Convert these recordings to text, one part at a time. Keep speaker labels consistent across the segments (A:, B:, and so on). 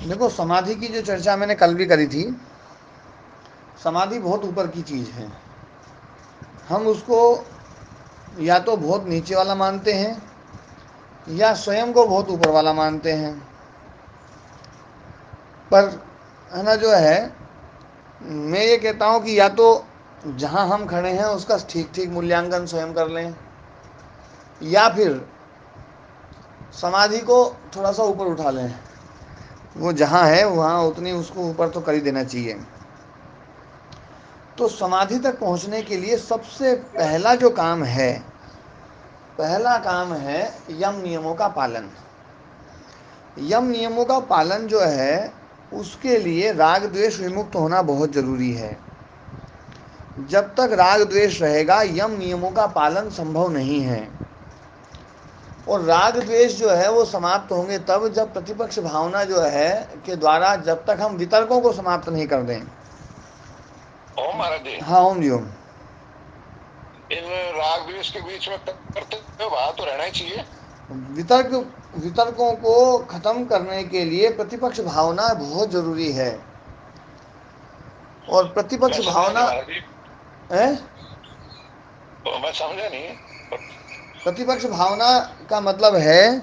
A: देखो, समाधि की जो चर्चा मैंने कल भी करी थी, समाधि बहुत ऊपर की चीज़ है। हम उसको या तो बहुत नीचे वाला मानते हैं या स्वयं को बहुत ऊपर वाला मानते हैं। पर है ना, जो है, मैं ये कहता हूँ कि या तो जहाँ हम खड़े हैं उसका ठीक ठीक मूल्यांकन स्वयं कर लें, या फिर समाधि को थोड़ा सा ऊपर उठा लें। वो जहाँ है वहाँ उतनी उसको ऊपर तो कर ही देना चाहिए। तो समाधि तक पहुँचने के लिए सबसे पहला जो काम है, पहला काम है यम नियमों का पालन। यम नियमों का पालन जो है, उसके लिए राग द्वेष विमुक्त होना बहुत ज़रूरी है। जब तक राग द्वेष रहेगा, यम नियमों का पालन संभव नहीं है। और राग द्वेष जो है वो समाप्त होंगे तब जब प्रतिपक्ष भावना जो है के द्वारा, जब तक हम वितर्कों को समाप्त नहीं कर दें।
B: ओम महाराज जी,
A: हाँ, ओम जी ओम।
B: इन राग द्वेष के बीच में कर्तव्य भाव तो रहना ही चाहिए।
A: वितर्क वितर्कों को खत्म करने के लिए प्रतिपक्ष भावना बहुत जरूरी है। और प्रतिपक्ष
B: मैं समझा नहीं
A: भावना
B: महाराज जी,
A: है,
B: तो मैं समझा नहीं।
A: प्रतिपक्ष भावना का मतलब है,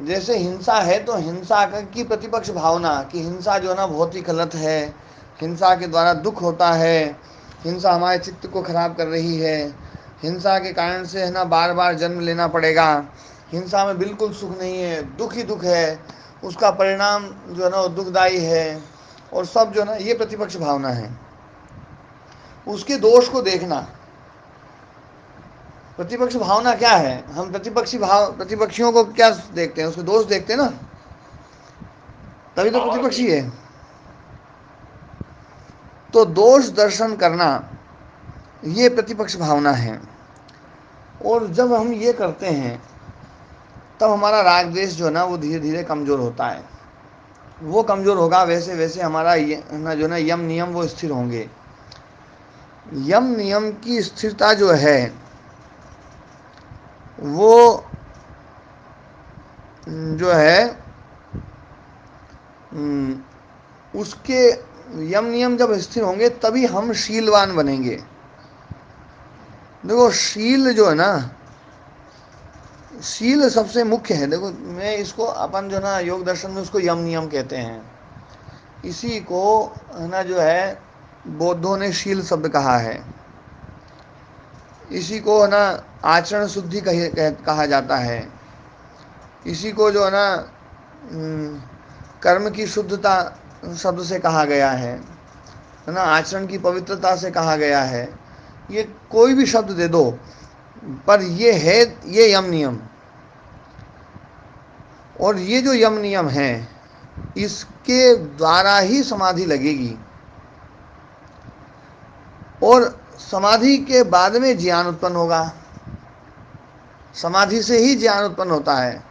A: जैसे हिंसा है तो हिंसा की प्रतिपक्ष भावना कि हिंसा जो है ना बहुत ही गलत है, हिंसा के द्वारा दुख होता है, हिंसा हमारे चित्त को खराब कर रही है, हिंसा के कारण से है ना बार बार जन्म लेना पड़ेगा, हिंसा में बिल्कुल सुख नहीं है, दुख ही दुख है, उसका परिणाम जो है ना वो दुखदायी है, और सब जो है ना ये प्रतिपक्ष भावना है। उसके दोष को देखना। प्रतिपक्ष भावना क्या है, हम प्रतिपक्षियों को क्या देखते हैं, उसके दोष देखते हैं ना, तभी तो
B: हाँ महाराज जी।
A: प्रतिपक्षी है। तो दोष दर्शन करना ये प्रतिपक्ष भावना है। और जब हम ये करते हैं तब हमारा राग द्वेष जो है ना वो धीरे धीरे कमज़ोर होता है। वो कमज़ोर होगा वैसे वैसे हमारा ये ना जो ना यम नियम वो स्थिर होंगे। यम नियम की स्थिरता जो है वो जो है उसके यम नियम जब स्थिर होंगे तभी हम शीलवान बनेंगे। देखो, शील जो है ना, शील सबसे मुख्य है। देखो, मैं इसको अपन जो ना योग दर्शन में उसको यम नियम कहते हैं। इसी को है ना जो है बौद्धों ने शील शब्द कहा है। इसी को है ना आचरण शुद्धि कहा जाता है। इसी को जो है ना कर्म की शुद्धता शब्द से कहा गया है ना, आचरण की पवित्रता से कहा गया है। ये कोई भी शब्द दे दो, पर ये है, ये यम नियम। और ये जो यम नियम है, इसके द्वारा ही समाधि लगेगी। और समाधि के बाद में ज्ञान उत्पन्न होगा। समाधि से ही ज्ञान उत्पन्न होता है,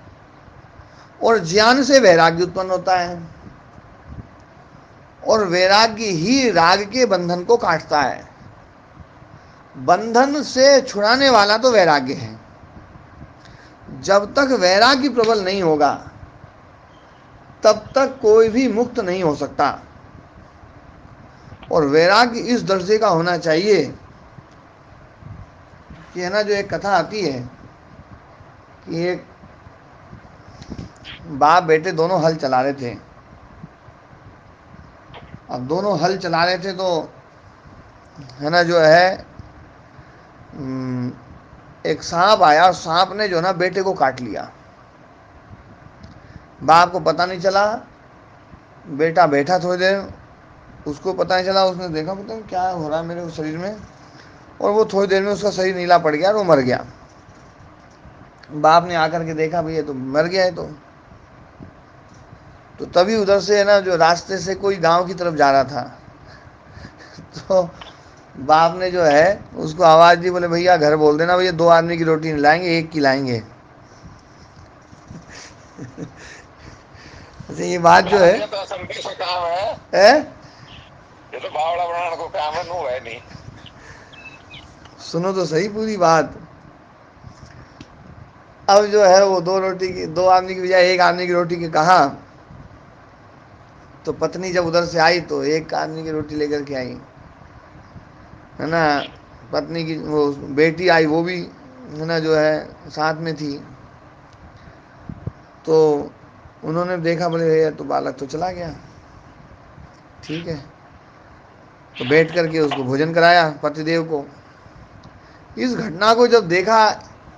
A: और ज्ञान से वैराग्य उत्पन्न होता है, और वैराग्य ही राग के बंधन को काटता है। बंधन से छुड़ाने वाला तो वैराग्य है। जब तक वैराग्य प्रबल नहीं होगा तब तक कोई भी मुक्त नहीं हो सकता। और वैराग्य इस दर्जे का होना चाहिए कि है ना, जो एक कथा आती है कि एक बाप बेटे दोनों हल चला रहे थे। अब दोनों हल चला रहे थे तो है ना जो है एक सांप आया, और सांप ने जो है ना बेटे को काट लिया। बाप को पता नहीं चला, बेटा बैठा थोड़ी देर, उसको पता नहीं चला, उसने देखा पता नहीं क्या हो रहा है मेरे शरीर में, और वो थोड़ी देर में उसका शरीर नीला पड़ गया और वो मर गया। बाप ने आकर के देखा भाई ये तो मर गया है। तो तभी उधर से है ना जो रास्ते से कोई गांव की तरफ जा रहा था, तो बाप ने जो है उसको आवाज़ दी, बोले भैया घर बोल देना भैया, दो आदमी की रोटी नहीं लाएंगे, एक की लाएंगे। अच्छा, ये बात जो है,
B: महाराज, ये तो असंदेश का काम
A: है,
B: ये तो बावड़ा बनाने को काम है, नू है नहीं।
A: सुनो तो सही पूरी बात। अब जो है वो दो आदमी की बजाय एक आदमी की रोटी की कहा, तो पत्नी जब उधर से आई तो एक आदमी की रोटी लेकर के आई, है ना। पत्नी की वो बेटी आई, वो भी है ना जो है साथ में थी। तो उन्होंने देखा, बोले भैया तो बालक तो चला गया, ठीक है। तो बैठ करके उसको भोजन कराया पतिदेव को। इस घटना को जब देखा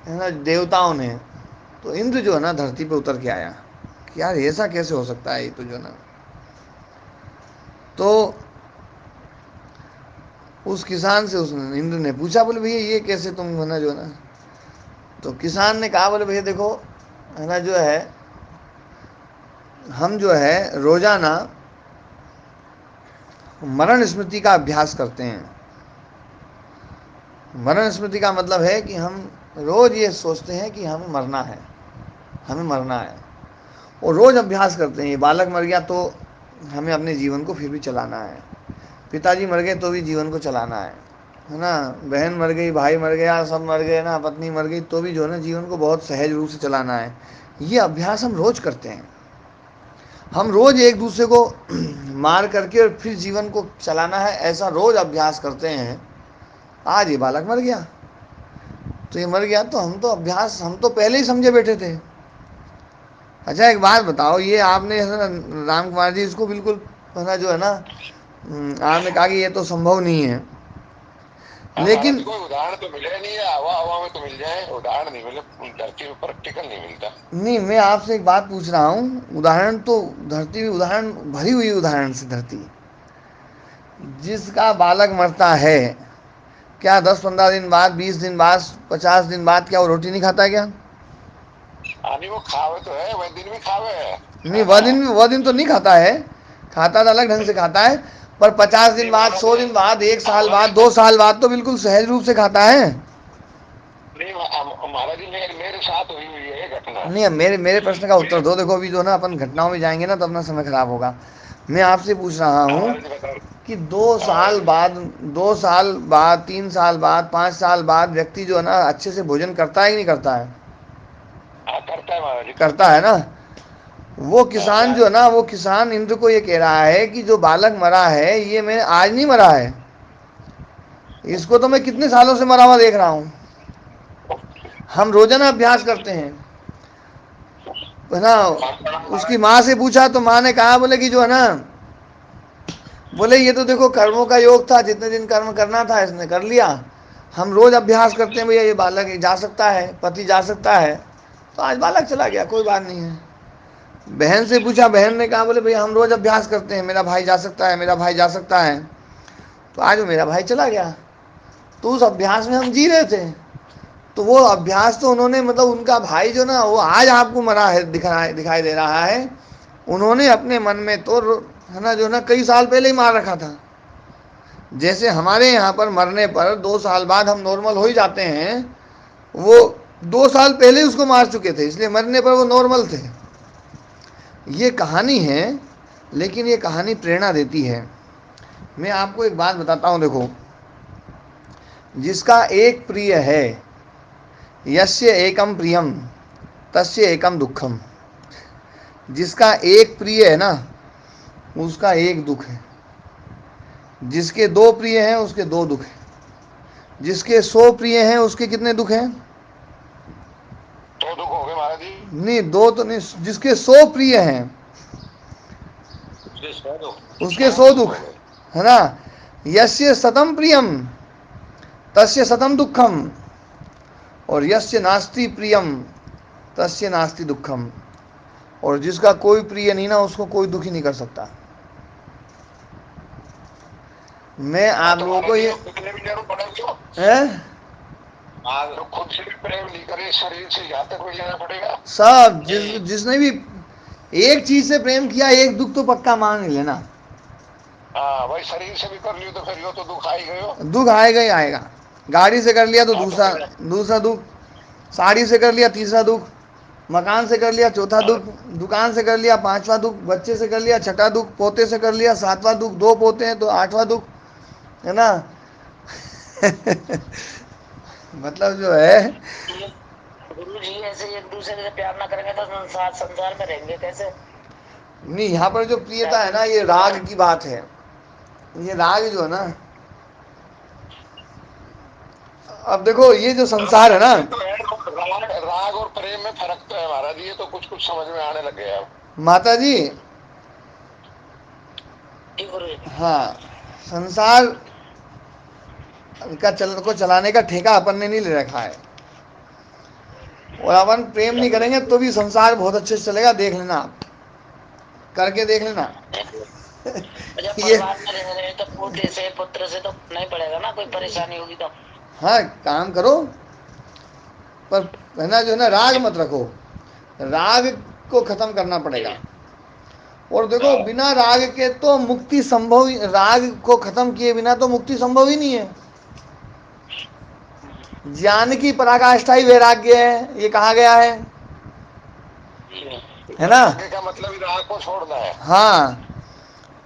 A: है ना देवताओं ने, तो इंद्र जो है ना धरती पे उतर के आया कि यार ऐसा कैसे हो सकता है, ये तो जो है ना। तो उस किसान से उस इंद्र ने पूछा, बोले भैया ये कैसे तुम है ना जो है ना। तो किसान ने कहा, बोले भैया देखो है ना जो है, हम जो है रोजाना मरण स्मृति का अभ्यास करते हैं। मरण स्मृति का मतलब है कि हम रोज ये सोचते हैं कि हमें मरना है, हमें मरना है, और रोज अभ्यास करते हैं। ये बालक मर गया तो हमें अपने जीवन को फिर भी चलाना है, पिताजी मर गए तो भी जीवन को चलाना है ना। बहन मर गई, भाई मर गया, सब मर गए ना, पत्नी मर गई, तो भी जो है ना जीवन को बहुत सहज रूप से चलाना है। ये अभ्यास हम रोज करते हैं। हम रोज एक दूसरे को मार करके और फिर जीवन को चलाना है, ऐसा रोज अभ्यास करते हैं। आज ये बालक मर गया, तो ये मर गया तो हम तो अभ्यास, हम तो पहले ही समझे बैठे थे। अच्छा एक बात बताओ, ये आपने है ना राम कुमार जी इसको बिल्कुल है ना जो है ना, आपने कहा कि ये तो संभव नहीं है,
B: हाँ महाराज
A: लेकिन
B: जी, कोई उदाहरण तो मिले नहीं है, हवा हवा में तो मिल जाए, उदाहरण नहीं मिले, धरती पे प्रैक्टिकल नहीं मिलता।
A: नहीं, मैं आपसे एक बात पूछ रहा हूँ। उदाहरण तो धरती में, उदाहरण भरी हुई उदाहरण से धरती, जिसका बालक मरता है, क्या 10-15 दिन बाद, 20 दिन बाद, 50 दिन बाद क्या वो रोटी नहीं खाता है क्या?
B: नहीं वो खावे तो है, वह दिन भी खावे है।
A: नहीं, वह दिन तो नहीं खाता है, खाता तो अलग ढंग से खाता है। पर 50 दिन
B: नहीं
A: बाद,
B: महाराज
A: 100 दिन
B: जी,
A: बाद, 1 साल बाद,
B: हमारे
A: 2 साल बाद तो बिल्कुल सहज रूप से खाता है।
B: नहीं महाराज जी, मेरे साथ हुई हुई है ये घटना।
A: नहीं, अब मेरे मेरे प्रश्न का उत्तर दो। देखो अभी जो ना अपन घटनाओं में जाएंगे ना तो अपना समय खराब होगा। मैं आपसे पूछ रहा हूँ
B: महाराज जी बताओ।
A: कि 2 साल
B: महाराज जी,
A: बाद, 2 साल बाद, 3 साल बाद, 5 साल बाद व्यक्ति जो है ना अच्छे से भोजन करता है कि नहीं करता है?
B: हाँ करता है महाराज जी,
A: करता
B: करता
A: है
B: है।
A: ना। वो
B: हाँ
A: किसान जो है ना, वो किसान इंद्र को ये कह रहा है कि जो बालक मरा है ये मैंने आज नहीं मरा है, इसको तो मैं कितने सालों से मरा हुआ देख रहा हूँ। हम रोजाना अभ्यास करते हैं, है ना।
B: हाँ, प्रणाम
A: उसकी
B: महाराज।
A: माँ से पूछा तो माँ ने कहा, बोले कि जो है ना, बोले ये तो देखो कर्मों का योग था, जितने दिन कर्म करना था इसने कर लिया। हम रोज अभ्यास करते हैं भैया ये बालक जा सकता है, पति जा सकता है, तो आज बालक चला गया, कोई बात नहीं है। बहन से पूछा, बहन ने कहा, बोले भैया हम रोज अभ्यास करते हैं, मेरा भाई जा सकता है, मेरा भाई जा सकता है, तो आज वो मेरा भाई चला गया। तो उस अभ्यास में हम जी रहे थे। तो वो अभ्यास तो उन्होंने, मतलब उनका भाई जो ना वो आज आपको मरा है, दिखाई दे रहा है। उन्होंने अपने मन में तो है ना जो ना कई साल पहले ही मार रखा था। जैसे हमारे यहाँ पर मरने पर 2 साल बाद हम नॉर्मल हो ही जाते हैं, वो 2 साल पहले उसको मार चुके थे, इसलिए मरने पर वो नॉर्मल थे। ये कहानी है, लेकिन ये कहानी प्रेरणा देती है। मैं आपको एक बात बताता हूँ, देखो, जिसका एक प्रिय है, यस्य एकम प्रियम तस्य एकम दुखम। जिसका एक प्रिय है ना, उसका एक दुख है। जिसके 2 प्रिय हैं उसके 2 दुख हैं। जिसके 100 प्रिय हैं उसके कितने दुख हैं?
B: तो दुख हो गए महाराज जी।
A: नहीं, 2 तो नहीं, जिसके 100 प्रिय हैं
B: उसके 100 दुख।
A: उसके
B: हाँ,
A: 100 दुख,
B: दुख हो गए।
A: है ना। यस्य शतम प्रियम तस्य शतम दुखम, और यस्य नास्ति प्रियम तस्य नास्ति दुखम। और जिसका कोई प्रिय नहीं ना, उसको कोई दुखी नहीं कर सकता। मैं
B: हाँ
A: आप
B: तो
A: लोगों को
B: महाराज जी,
A: ये
B: वो कितने भी जरूर पड़ेगा।
A: है,
B: हाँ तो खुद से भी प्रेम नहीं करे, शरीर से यहाँ तक भी लेना पड़ेगा।
A: सब जिसने भी एक चीज से प्रेम किया, एक दुख तो पक्का मान ही लेना।
B: हाँ भाई, शरीर से भी कर लियो तो फिर यो तो दुख आ ही गयो।
A: दुख आएगा ही आएगा। गाड़ी से कर लिया तो
B: हाँ तो
A: दूसरा,
B: फिर
A: दूसरा दुख। साड़ी से कर लिया तीसरा दुख। मकान से कर लिया चौथा
B: हाँ,
A: दुख। दुकान से कर लिया पांचवा दुख। बच्चे से कर लिया छठा दुख। पोते से कर लिया सातवां दुख। 2 पोते हैं तो 8वां दुख, है ना। मतलब जो है,
C: गुरु जी ऐसे एक दूसरे से प्यार ना करेंगे तो संसार संसार में रहेंगे कैसे?
A: नहीं, यहाँ पर जो प्रियता है ना, ये राग की बात है। ये राग जो है ना, अब देखो ये जो संसार है ना,
B: ये तो है, राग और प्रेम में फर्क तो है महाराज, ये तो कुछ कुछ समझ में आने लगे अब।
A: माता जी, हाँ, संसार का को चलाने का ठेका अपन ने नहीं ले रखा है। और अपन प्रेम नहीं करेंगे तो भी संसार बहुत अच्छे से चलेगा, देख लेना आप, करके देख लेना।
C: जब
A: ये,
C: परिवार में रह रहे तो पोते से पुत्र से तो नहीं पड़ेगा ना, कोई परेशानी होगी तो।
A: हाँ, काम करो, पर है ना, जो है ना, राग मत रखो, राग को खत्म करना पड़ेगा। और देखो, बिना राग के तो मुक्ति संभव ही, राग को खत्म किए बिना तो मुक्ति संभव ही नहीं है। ज्ञान की पराकाष्ठा ही वैराग्य है, ये कहा गया है ना।
B: वैराग्य का मतलब ही राग को छोड़ना है।
A: हाँ,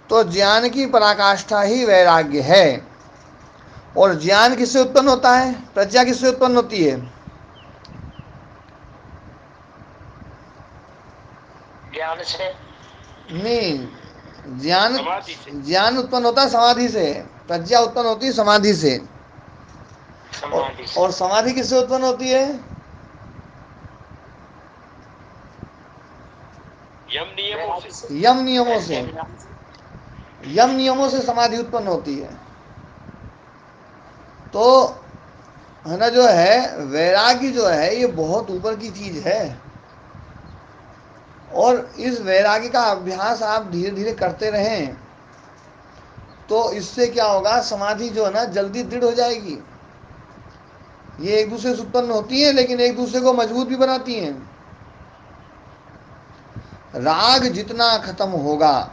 A: तो ज्ञान की पराकाष्ठा ही वैराग्य है। और ज्ञान किससे उत्पन्न होता है, प्रज्ञा किससे उत्पन्न होती है?
C: ज्ञान से
A: नहीं, ज्ञान,
C: समाधि से।
A: ज्ञान उत्पन्न होता है समाधि से, प्रज्ञा उत्पन्न होती है समाधि से।
C: समाधि से।
A: और समाधि किससे उत्पन्न होती है?
C: यम नियमों से।
A: यम नियमों से। यम नियमों से समाधि उत्पन्न होती है। तो है ना, जो है वैराग्य जो है, ये बहुत ऊपर की चीज है। और इस वैराग्य का अभ्यास आप धीरे धीरे करते रहें तो इससे क्या होगा, समाधि जो है ना जल्दी दृढ़ हो जाएगी। ये एक दूसरे से उत्पन्न होती है, लेकिन एक दूसरे को मजबूत भी बनाती हैं। राग जितना खत्म होगा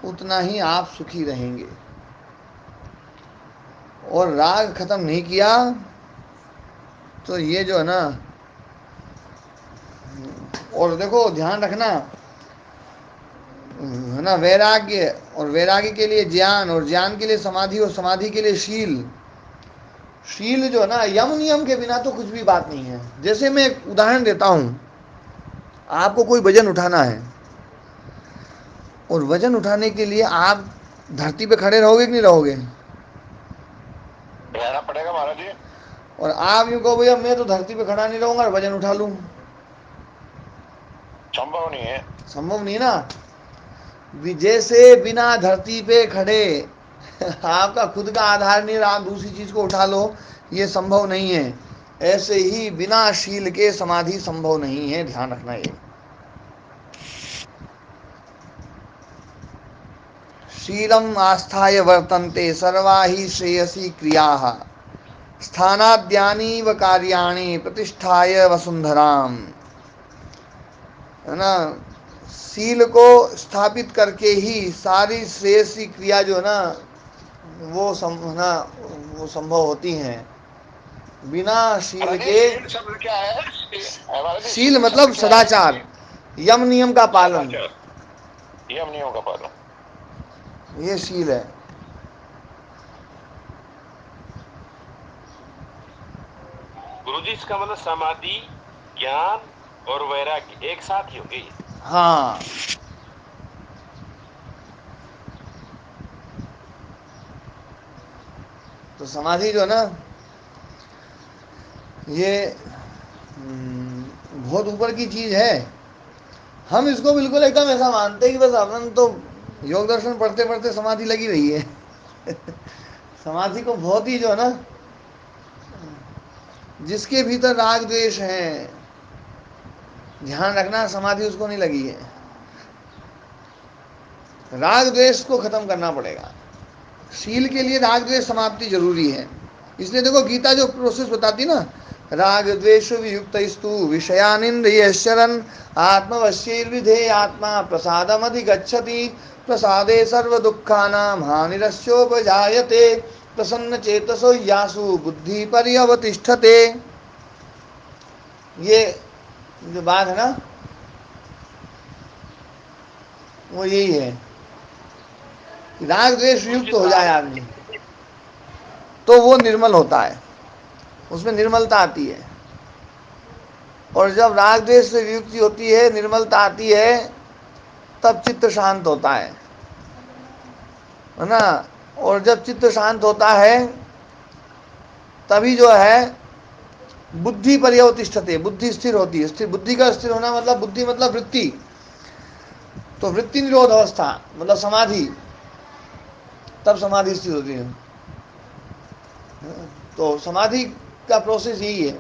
A: उतना ही आप सुखी रहेंगे। और राग खत्म नहीं किया तो ये जो है ना, और देखो ध्यान रखना, है ना, वैराग्य, और वैराग्य के लिए ज्ञान, और ज्ञान के लिए समाधि, और समाधि के लिए शील। शील जो है ना, यम नियम के बिना तो कुछ भी बात नहीं है। जैसे मैं एक उदाहरण देता हूं, आपको कोई वजन उठाना है, और वजन उठाने के लिए आप धरती पे खड़े रहोगे कि नहीं रहोगे?
B: रहना पड़ेगा महाराज जी।
A: और आप यूं कहो भैया मैं तो धरती पे खड़ा नहीं रहूंगा और वजन उठा लूं,
B: संभव नहीं है।
A: संभव नहीं ना। जैसे बिना धरती पे खड़े आपका खुद का आधार नहीं रहा, आप दूसरी चीज को उठा लो, ये संभव नहीं है। ऐसे ही बिना शील के समाधि संभव नहीं है, ध्यान रखना ये। शीलम आस्थाय वर्तन्ते सर्वा ही श्रेयसी क्रिया स्थानाद्यानी व कार्याणि प्रतिष्ठाय वसुंधराम। है ना, शील को स्थापित करके ही सारी श्रेयसी क्रिया जो है ना, वो है ना, वो संभव होती हैं। बिना शील के,
B: शील शब्द क्या है महाराज जी?
A: शील मतलब
B: शब्द क्या है?
A: सदाचार, यम नियम का पालन,
B: सदाचार, यम नियमों का पालन,
A: ये शील है।
C: गुरुजी इसका मतलब समाधि, ज्ञान और वैराग्य एक साथ ही होंगे।
A: हाँ, तो समाधि जो है ना, ये बहुत ऊपर की चीज है। हम इसको बिल्कुल एकदम ऐसा मानते हैं कि बस अपन तो योग दर्शन पढ़ते पढ़ते समाधि लगी रही है। समाधि को बहुत ही जो है ना, जिसके भीतर राग द्वेष है, ध्यान रखना समाधि उसको नहीं लगी है। राग द्वेष को खत्म करना पड़ेगा। शील के लिए राग द्वेष समाप्ति जरूरी है। इसलिए देखो गीता जो प्रोसेस बताती ना, राग द्वेष वियुक्त स्तु विषयानिंद्रियश्चरन् आत्मवश्यैर्विधेय आत्मा प्रसादमधिगच्छति प्रसादे सर्व दुःखानां हानिरस्योपजायते प्रसन्न चेतसो यासु बुद्धि पर्यवतिष्ठते। ये जो बात है ना, वो यही है, राग द्वेष युक्त हो जाए आदमी तो वो निर्मल होता है, उसमें निर्मलता आती है। और जब राग द्वेष से वियुक्ति होती है, निर्मलता आती है, तब चित्त शांत होता है ना। और जब चित्त शांत होता है तभी जो है बुद्धि पर्यवतिष्ठते, बुद्धि स्थिर होती है। स्थिर, बुद्धि का स्थिर होना मतलब, बुद्धि मतलब वृत्ति, तो वृत्ति निरोध अवस्था मतलब समाधि, तब समाधि स्थिर होती है। तो समाधि का प्रोसेस यही है।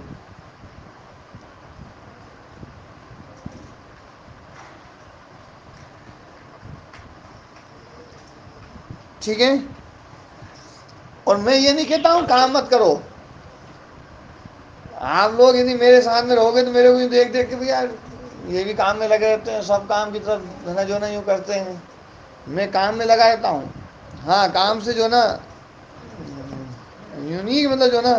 A: ठीक है। और मैं ये नहीं कहता हूं काम मत करो। आप लोग यदि मेरे साथ में रहोगे तो मेरे को देख देख के भी यार ये भी काम में लगे रहते हैं, सब काम की तरफ है ना जो ना यूँ करते हैं। मैं काम में लगा रहता हूँ। हाँ, काम से जो ना यूनिक मतलब जो ना,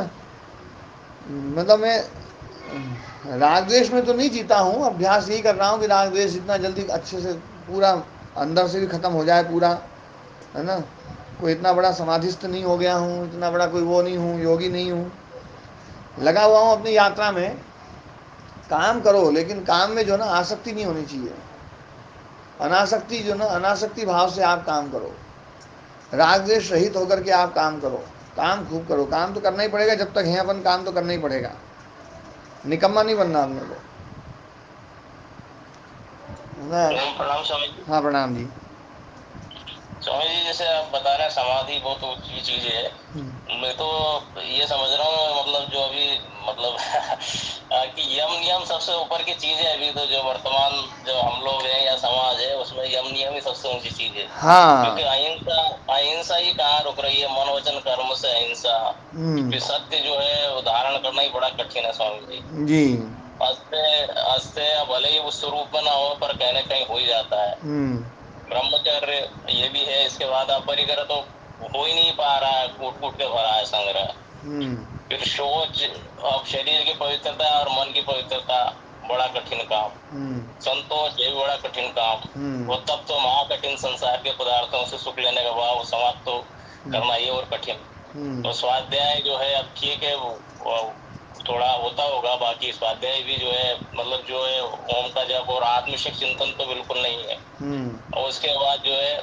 A: मतलब मैं राग द्वेष में तो नहीं जीता हूँ। अभ्यास यही कर रहा हूँ कि राग द्वेष जितना जल्दी अच्छे से पूरा अंदर से भी खत्म हो जाए पूरा, है ना। कोई इतना बड़ा समाधिस्थ नहीं हो गया हूँ, इतना बड़ा कोई वो नहीं हूँ, योगी नहीं हूँ। लगा हुआ हूँ अपनी यात्रा में। काम करो लेकिन काम में जो ना आसक्ति नहीं होनी चाहिए। अनासक्ति जो ना, अनासक्ति भाव से आप काम करो। राग द्वेष रहित होकर के आप काम करो। काम खूब करो। काम तो करना ही पड़ेगा, जब तक है अपन काम तो करना ही पड़ेगा। निकम्मा नहीं बनना अपने को।
C: प्रणाम स्वामी जी।
A: हाँ, प्रणाम जी।
C: स्वामी जी, जैसे आप बता रहे हैं समाधि बहुत ऊंची चीज है, मैं तो ये समझ रहा हूँ मतलब जो अभी मतलब कि यम नियम सबसे ऊपर की चीज है। अभी तो जो वर्तमान जो हम लोग हैं या समाज है उसमें यम नियम ही सबसे ऊंची चीज है।
A: हाँ।
C: क्योंकि अहिंसा, अहिंसा ही कहाँ रुक रही है, मन वचन कर्म से अहिंसा। क्योंकि सत्य जो है उदाहरण करना ही बड़ा कठिन है स्वामी जी।
A: जी।
C: हंसते हंसते भले ही उस स्वरूप में ना हो पर कहने कहीं हो ही जाता है। ब्रह्मचर्य ये भी है। इसके बाद अपरिग्रह तो हो ही नहीं पा रहा है, कूट कूट के भरा है संग्रह। फिर शौच, अब शरीर की पवित्रता और मन की पवित्रता बड़ा कठिन काम। संतोष ये भी बड़ा कठिन काम। और तब तो महाकठिन संसार के पदार्थों से सुख लेने का भाव समाप्त तो करना ये और कठिन। तो स्वाध्याय जो है अब ठीक है, वो थोड़ा होता होगा, बाकी स्वाध्याय भी जो है मतलब जो है ओम का जप और आत्मशिक चिंतन तो बिल्कुल नहीं है। और उसके बाद जो है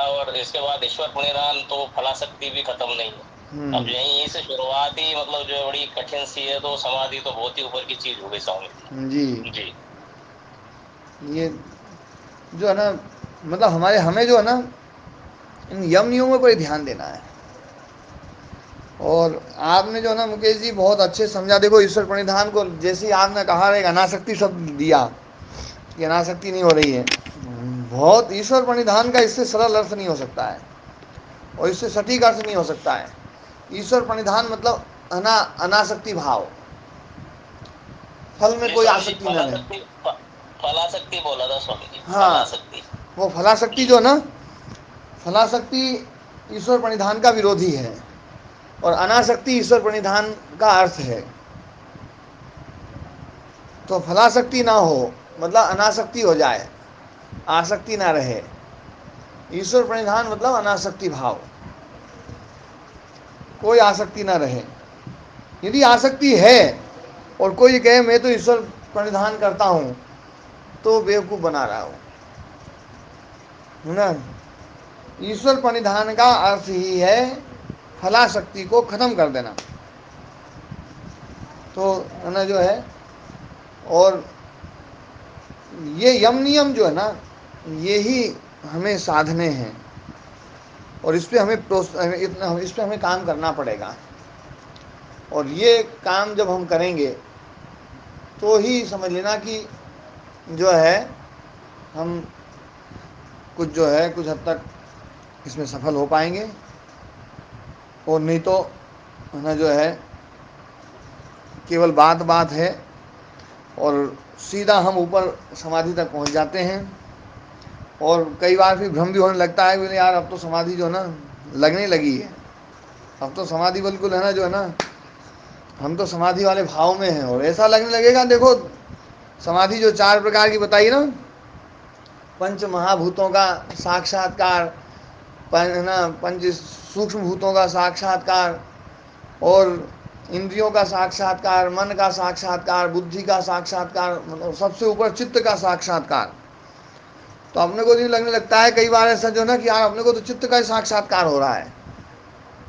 C: और इसके बाद ईश्वर प्रणिधान तो फलाशक्ति भी खत्म नहीं है। अब यहीं से शुरुआत ही मतलब जो है बड़ी कठिन सी है। तो समाधि तो बहुत ही ऊपर की चीज हो गई स्वामी
A: जी।
C: जी।
A: ये जो है ना, मतलब हमें जो है ना इन यम नियमों पर ध्यान देना है। और आपने जो है ना मुकेश जी बहुत अच्छे समझा। देखो, ईश्वर प्रणिधान को जैसे ही आपने कहा एक अनासक्ति शब्द दिया कि अनासक्ति नहीं हो रही है, बहुत ईश्वर प्रणिधान का इससे सरल अर्थ नहीं हो सकता है और इससे सटीक अर्थ नहीं हो सकता है। ईश्वर प्रणिधान मतलब अनासक्ति भाव, फल में कोई आसक्ति न रहे।
C: फलाशक्ति बोला था स्वामी जी।
A: हाँ,
C: फलाशक्ति,
A: वो फलाशक्ति जो ना, फलाशक्ति ईश्वर प्रणिधान का विरोधी है और अनासक्ति ईश्वर प्रणिधान का अर्थ है। तो फलाशक्ति ना हो मतलब अनासक्ति हो जाए, आसक्ति ना रहे। ईश्वर प्रणिधान मतलब अनासक्ति भाव, कोई आसक्ति ना रहे। यदि आसक्ति है और कोई कहे मैं तो ईश्वर प्रणिधान करता हूँ तो बेवकूफ़ बना रहा हूँ ना। ईश्वर प्रणिधान का अर्थ ही है फलाशक्ति को खत्म कर देना। तो है ना जो है, और ये यम नियम जो है ना ये ही हमें साधने हैं और इस पे हमें काम करना पड़ेगा। और ये काम जब हम करेंगे तो ही समझ लेना कि जो है हम कुछ जो है कुछ हद तक इसमें सफल हो पाएंगे। और नहीं तो है ना जो है केवल बात बात है और सीधा हम ऊपर समाधि तक पहुंच जाते हैं। और कई बार फिर भ्रम भी होने लगता है कि यार अब तो समाधि जो है ना लगने लगी है, अब तो समाधि बिल्कुल है ना जो है ना हम तो समाधि वाले भाव में हैं। और ऐसा लगने लगेगा, देखो समाधि जो 4 प्रकार की बताई ना, पंच महाभूतों का साक्षात्कार, पंच सूक्ष्म भूतों का साक्षात्कार और इंद्रियों का साक्षात्कार, मन का साक्षात्कार, बुद्धि का साक्षात्कार, मतलब सबसे ऊपर चित्त का साक्षात्कार। तो अपने को भी लगने लगता है कई बार ऐसा जो ना कि यार अपने को तो चित्त का ही साक्षात्कार हो रहा है,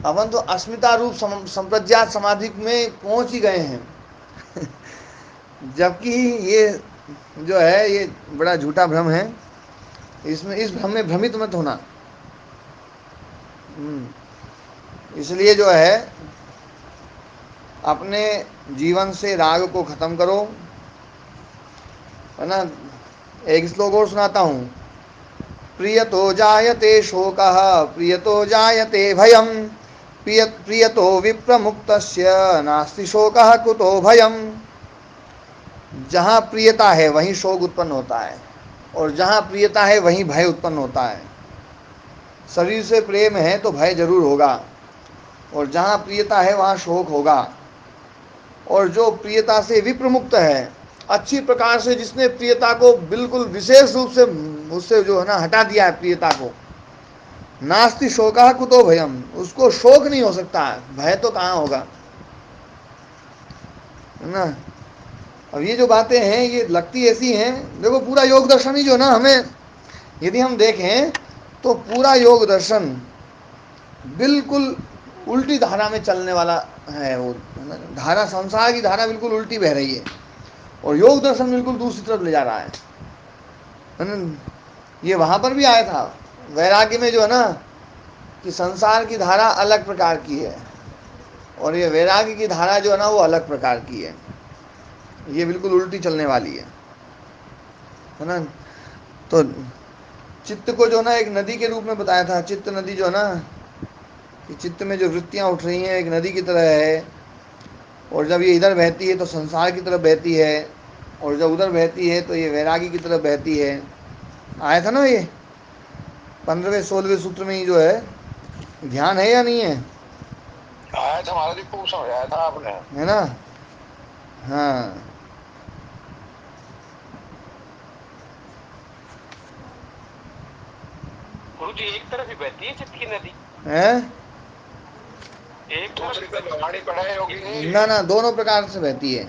A: अपन तो अस्मिता रूप संप्रज्ञात समाधि में पहुंच ही गए हैं। जबकि ये जो है ये बड़ा झूठा भ्रम है, इसमें इस भ्रम में भ्रमित मत होना। इसलिए जो है अपने जीवन से राग को खत्म करो, है ना। एक श्लोक और सुनाता हूँ। प्रियतो जायते शोकः प्रियतो जायते भयम् प्रियतो विप्रमुक्तस्य नास्ति शोकः कुतो भयम्। जहाँ प्रियता है वहीं शोक उत्पन्न होता है, और जहाँ प्रियता है वहीं भय उत्पन्न होता है। शरीर से प्रेम है तो भय जरूर होगा, और जहाँ प्रियता है वहाँ शोक होगा। और जो प्रियता से विप्रमुक्त है, अच्छी प्रकार से जिसने प्रियता को बिल्कुल विशेष रूप से उससे जो है ना हटा दिया है प्रियता को, नास्ति शोकः कुतो भयम्, उसको शोक नहीं हो सकता है, भय तो कहाँ होगा, है ना। अब ये जो बातें हैं ये लगती ऐसी हैं, देखो पूरा योग दर्शन ही जो ना हमें यदि हम देखें तो पूरा योग दर्शन बिल्कुल उल्टी धारा में चलने वाला है। वो धारा, संसार की धारा बिल्कुल उल्टी बह रही है, और योग दर्शन बिल्कुल दूसरी तरफ ले जा रहा है ना। ये वहाँ पर भी आया था वैराग्य में जो है ना कि संसार की धारा अलग प्रकार की है, और ये वैराग्य की धारा जो है ना वो अलग प्रकार की है, ये बिल्कुल उल्टी चलने वाली है ना। तो चित्त को जो ना एक नदी के रूप में बताया था। चित्त नदी जो है ना कि चित्त में जो वृत्तियाँ उठ रही हैं एक नदी की तरह है, और जब ये इधर बहती है तो संसार की तरफ बहती है, और जब उधर बहती है तो ये वैरागी की तरफ बहती है। आया था ना ये 15वें 16वें सूत्र में ही जो है, ध्यान है या नहीं है?
B: आया था, हमारा जी खूब समझाया था आपने,
A: है ना। हाँ
D: गुरु जी एक तरफ ही बहती है चित्त की नदी
A: है,
D: एक
B: दूसरी तरफ बहाड़ी पड़े होगी।
A: ना ना दोनों प्रकार से बहती है।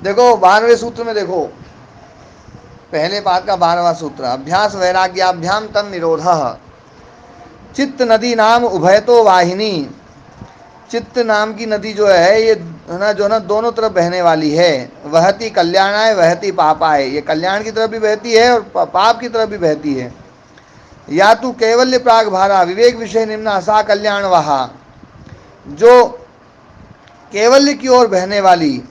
A: देखो 12वें सूत्र में देखो, पहले पाद का 12वां सूत्र, अभ्यास वैराग्याभ्याम तन निरोधः चित्त नदी नाम उभयतो वाहिनी। चित्त नाम की नदी जो है ये ना जो ना दोनों तरफ बहने वाली है। वहती कल्याणाय वहती पापाय, ये कल्याण की तरफ भी बहती है और पाप की तरफ भी बहती है। या तो कैवल्य प्राग भारा विवेक विषय निम्ना सा कल्याण वहा, जो कैवल्य की ओर बहने वाली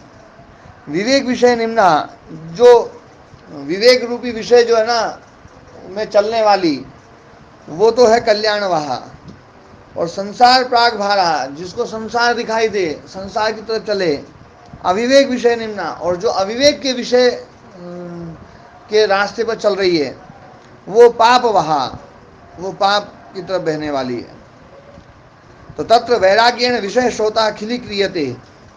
A: विवेक विषय निम्ना, जो विवेक रूपी विषय जो है ना में चलने वाली, वो तो है कल्याण वहा। और संसार प्राग भारा, जिसको संसार दिखाई दे, संसार की तरफ चले, अविवेक विषय निम्ना, और जो अविवेक के विषय के रास्ते पर चल रही है, वो पाप वहा, वो पाप की तरफ बहने वाली है। तो तत्र वैराग्येण विषय श्रोता खिली क्रियते,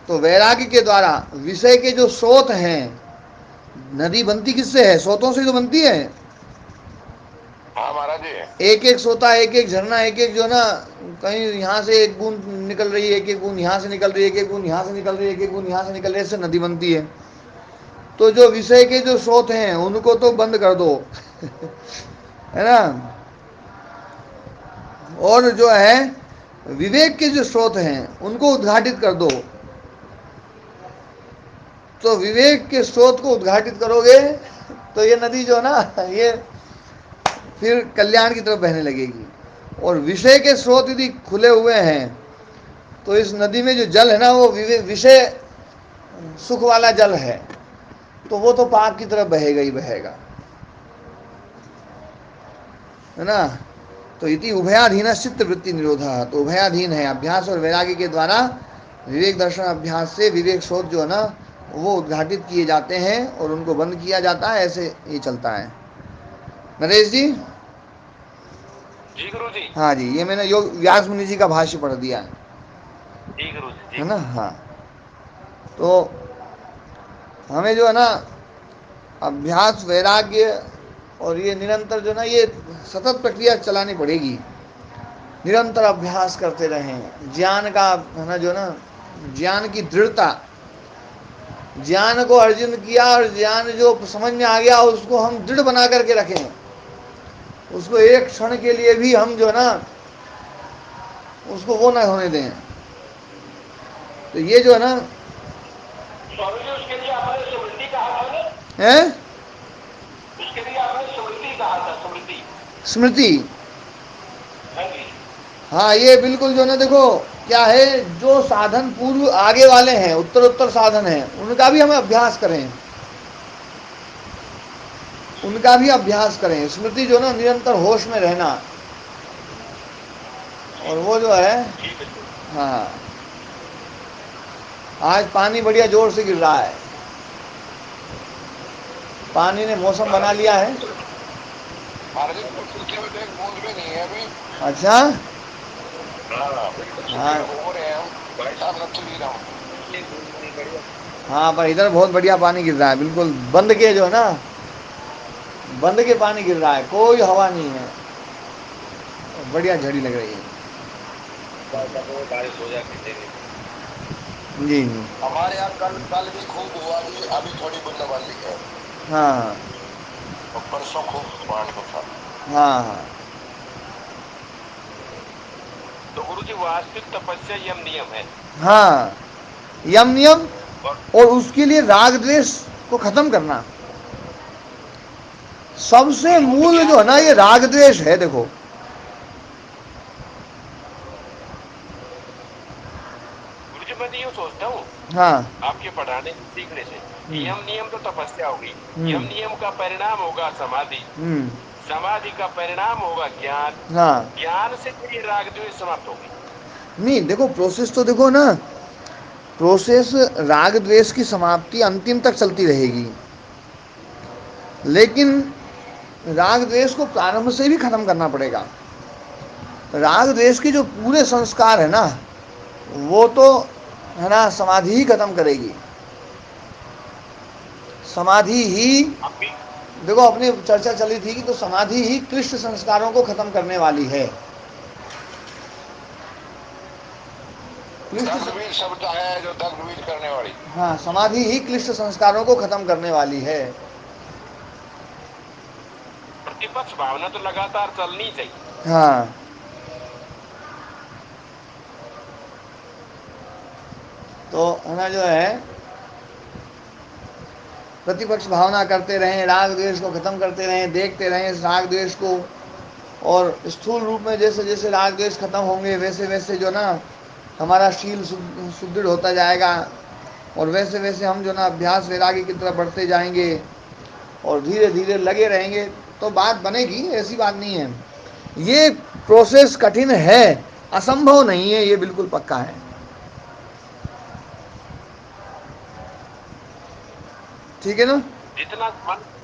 A: तो वैराग्य के द्वारा विषय के जो स्रोत हैं, नदी बनती किससे है? स्रोतों से तो बनती है।
B: हाँ महाराज जी,
A: एक एक सोता, एक एक झरना, एक एक जो ना कहीं यहाँ से एक बूंद निकल रही है, एक एक बूंद यहाँ से निकल रही है, एक एक बूंद यहाँ से निकल रही है, एक एक बूंद यहाँ से निकल रही है, इससे नदी बनती है। तो जो विषय के जो स्रोत हैं उनको तो बंद कर दो है ना, और जो है विवेक के जो स्रोत हैं उनको उद्घाटित कर दो। तो विवेक के स्रोत को उद्घाटित करोगे तो ये नदी जो ना ये फिर कल्याण की तरफ बहने लगेगी। और विषय के स्रोत यदि खुले हुए हैं तो इस नदी में जो जल है ना वो विषय सुख वाला जल है, तो वो तो पाप की तरफ बहेगा ही बहेगा, है ना। तो इति उभयाधीन चित्त वृत्ति निरोधा, तो उभयाधीन है, अभ्यास और वैराग्य के द्वारा विवेक दर्शन अभ्यास से विवेक स्रोत जो है ना वो उद्घाटित किए जाते हैं और उनको बंद किया जाता है। ऐसे ये चलता है। नरेश जी।
D: जी गुरु जी।
A: हाँ जी, ये मैंने योग व्यास मुनि जी का भाष्य पढ़ दिया है।
D: जी गुरु जी।
A: है ना। हाँ, तो हमें जो है ना अभ्यास वैराग्य और ये निरंतर जो ना ये सतत प्रक्रिया चलानी पड़ेगी। निरंतर अभ्यास करते रहें, ज्ञान का है ना जो ना ज्ञान की दृढ़ता ज्ञान को अर्जन किया और ज्ञान जो समझ में आ गया उसको हम दृढ़ बना करके रखें, उसको एक क्षण के लिए भी हम जो है ना उसको वो ना होने दें। तो ये जो है ना
D: स्वामी जी, उसके लिए आपने स्मृति कहा था ना?
A: है
D: उसके लिए आपने स्मृति कहा था, स्मृति।
A: स्मृति।
D: हाँ जी।
A: हाँ, ये बिल्कुल जो ना देखो क्या है, जो साधन पूर्व आगे वाले हैं, उत्तर उत्तर साधन हैं, उनका भी हमें अभ्यास करें, उनका भी अभ्यास करें। स्मृति जो ना निरंतर होश में रहना, और वो जो है हाँ। आज पानी बढ़िया जोर से गिर रहा है, पानी ने मौसम बना लिया है।
B: बूंद भी नहीं है अभी।
A: अच्छा हाँ हाँ, पर इधर बहुत बढ़िया पानी गिर रहा है, बिल्कुल बंद के जो है ना, बंद के पानी गिर रहा है, कोई हवा नहीं है, बढ़िया झड़ी लग रही है।
D: बारिश हो जाती है
A: जी
B: हमारे यहाँ कल भी खूब हुआ, अभी थोड़ी बूंदाबांदी है।
A: हाँ
B: और परसों खूब पानी को था।
A: हाँ हाँ।
D: तो गुरु जी, वास्तविक तपस्या यम नियम है।
A: हाँ, यम नियम, और उसके लिए राग द्वेष को खत्म करना। सबसे मूल जो है ना ये राग द्वेष है। देखो
D: गुरु जी, मैं तो ये सोचता हूँ
A: हाँ
D: आपके पढ़ाने सीखने से, यम नियम तो तपस्या होगी, यम नियम का परिणाम होगा समाधि, समाधि का परिणाम होगा ज्ञान,
A: हाँ
D: ज्ञान से फिर राग द्वेष समाप्त होगी।
A: नहीं, देखो प्रोसेस तो देखो ना, प्रोसेस राग द्वेष की समाप्ति अंतिम तक चलती रहेगी, लेकिन राग द्वेष को प्रारंभ से भी खत्म करना पड़ेगा। राग द्वेष के जो पूरे संस्कार है ना, वो तो है ना समाधि ही खत्म करेगी। समाधि ही, देखो अपनी चर्चा चली थी कि तो समाधि ही क्लिष्ट संस्कारों को खत्म करने वाली है।
B: दग्धबीज शब्द है जो दग्धबीज करने वाली।
A: हाँ, समाधि ही क्लिष्ट संस्कारों को खत्म करने वाली है।
D: प्रतिपक्ष भावना तो लगातार चलनी चाहिए।
A: हाँ, तो है ना जो है प्रतिपक्ष भावना करते रहें, राग द्वेष को खत्म करते रहें, देखते रहें इस राग द्वेष को, और स्थूल रूप में जैसे जैसे राग द्वेष खत्म होंगे वैसे वैसे जो ना हमारा शील सुदृढ़ होता जाएगा, और वैसे वैसे हम जो ना अभ्यास वैरागी की तरफ बढ़ते जाएंगे, और धीरे धीरे लगे रहेंगे तो बात बनेगी, ऐसी बात नहीं है। ये प्रोसेस कठिन है, असंभव नहीं है, ये बिल्कुल पक्का है। ठीक है ना?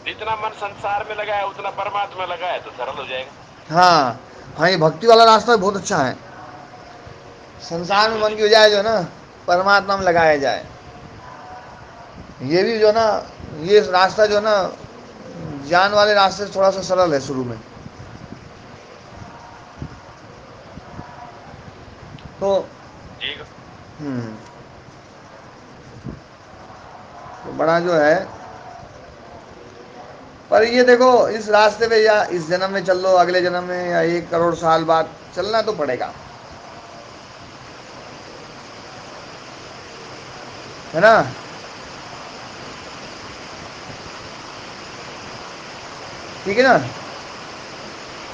D: जितना मन संसार में लगा है उतना परमात्मा लगा है तो सरल हो जाएगा।
A: हाँ हाँ, ये भक्ति वाला रास्ता बहुत अच्छा है। संसार में मन की बजाय जो ना परमात्मा में लगाया जाए, ये भी जो ना, ये रास्ता जो ना ज्ञान वाले रास्ते से थोड़ा सा सरल है शुरू में। तो तो बड़ा जो है, पर ये देखो इस रास्ते पे या इस जन्म में चल लो, अगले जन्म में या 1 करोड़ साल बाद चलना तो पड़ेगा, है ना? ठीक है ना?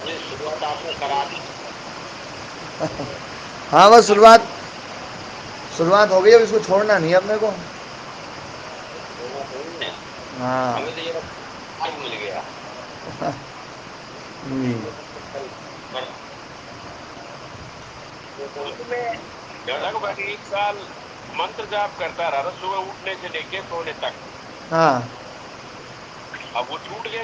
D: ये शुरुआत आपने करा दी।
A: हाँ, बस शुरुआत हो गई, अब इसको छोड़ना नहीं है अपने को। हाँ
D: हमें तो ये मिल गया। लगभग 1 साल मंत्र जाप करता रहा, सुबह उठने से लेके सोने तक।
A: हाँ
D: अब वो छूट गया।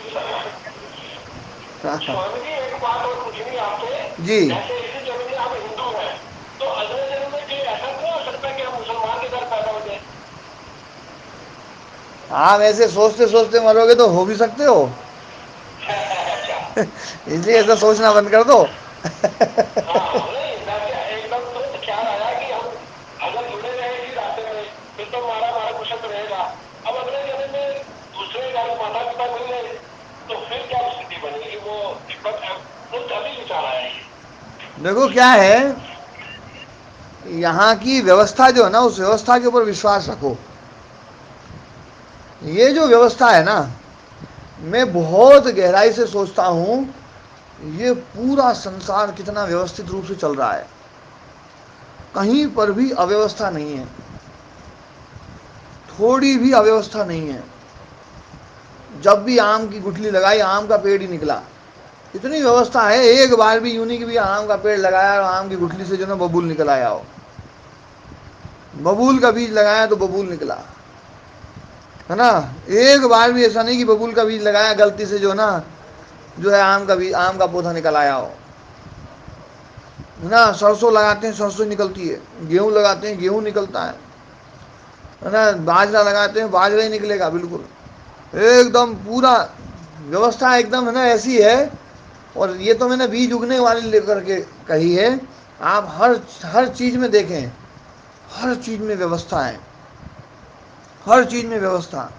D: स्वामी जी, एक बात और पूछनी आपसे
A: जी।
D: जैसे इसी जन्म में आप हिंदू हैं, तो अगले जन्म में कोई ऐसा नहीं हो सकता कि हम मुसलमान के घर पैदा हो जाए?
A: आप ऐसे सोचते सोचते मरोगे तो हो भी सकते हो। इसलिए ऐसा सोचना बंद कर दो।
D: नहीं, एकदम तो ख्याल आया कि हम अगर जुड़े रहे इसी रास्ते में फिर तो हमारा कुशल रहेगा।
A: देखो क्या है, यहाँ की व्यवस्था जो है ना, उस व्यवस्था के ऊपर विश्वास रखो। ये जो व्यवस्था है ना, मैं बहुत गहराई से सोचता हूँ, ये पूरा संसार कितना व्यवस्थित रूप से चल रहा है, कहीं पर भी अव्यवस्था नहीं है, थोड़ी भी अव्यवस्था नहीं है। जब भी आम की गुठली लगाई, आम का पेड़ ही निकला, इतनी व्यवस्था है। एक बार भी यूं नहीं कि भी आम का पेड़ लगाया और आम की गुठली से जो ना बबूल निकल आया हो। बबूल का बीज लगाया तो बबूल निकला, है ना। एक बार भी ऐसा नहीं कि बबूल का बीज लगाया, गलती से जो ना जो है आम का बीज, आम का पौधा निकल आया हो, है ना। सरसों लगाते हैं, सरसों निकलती है। गेहूं लगाते हैं, गेहूं निकलता है ना। बाजरा लगाते हैं, बाजरा ही निकलेगा, बिल्कुल एकदम पूरा व्यवस्था एकदम, है ना, ऐसी है। और ये तो मैंने बीज उगने वाली लेकर के कही है। आप हर हर चीज में देखें, हर चीज में व्यवस्था है, हर चीज में व्यवस्था।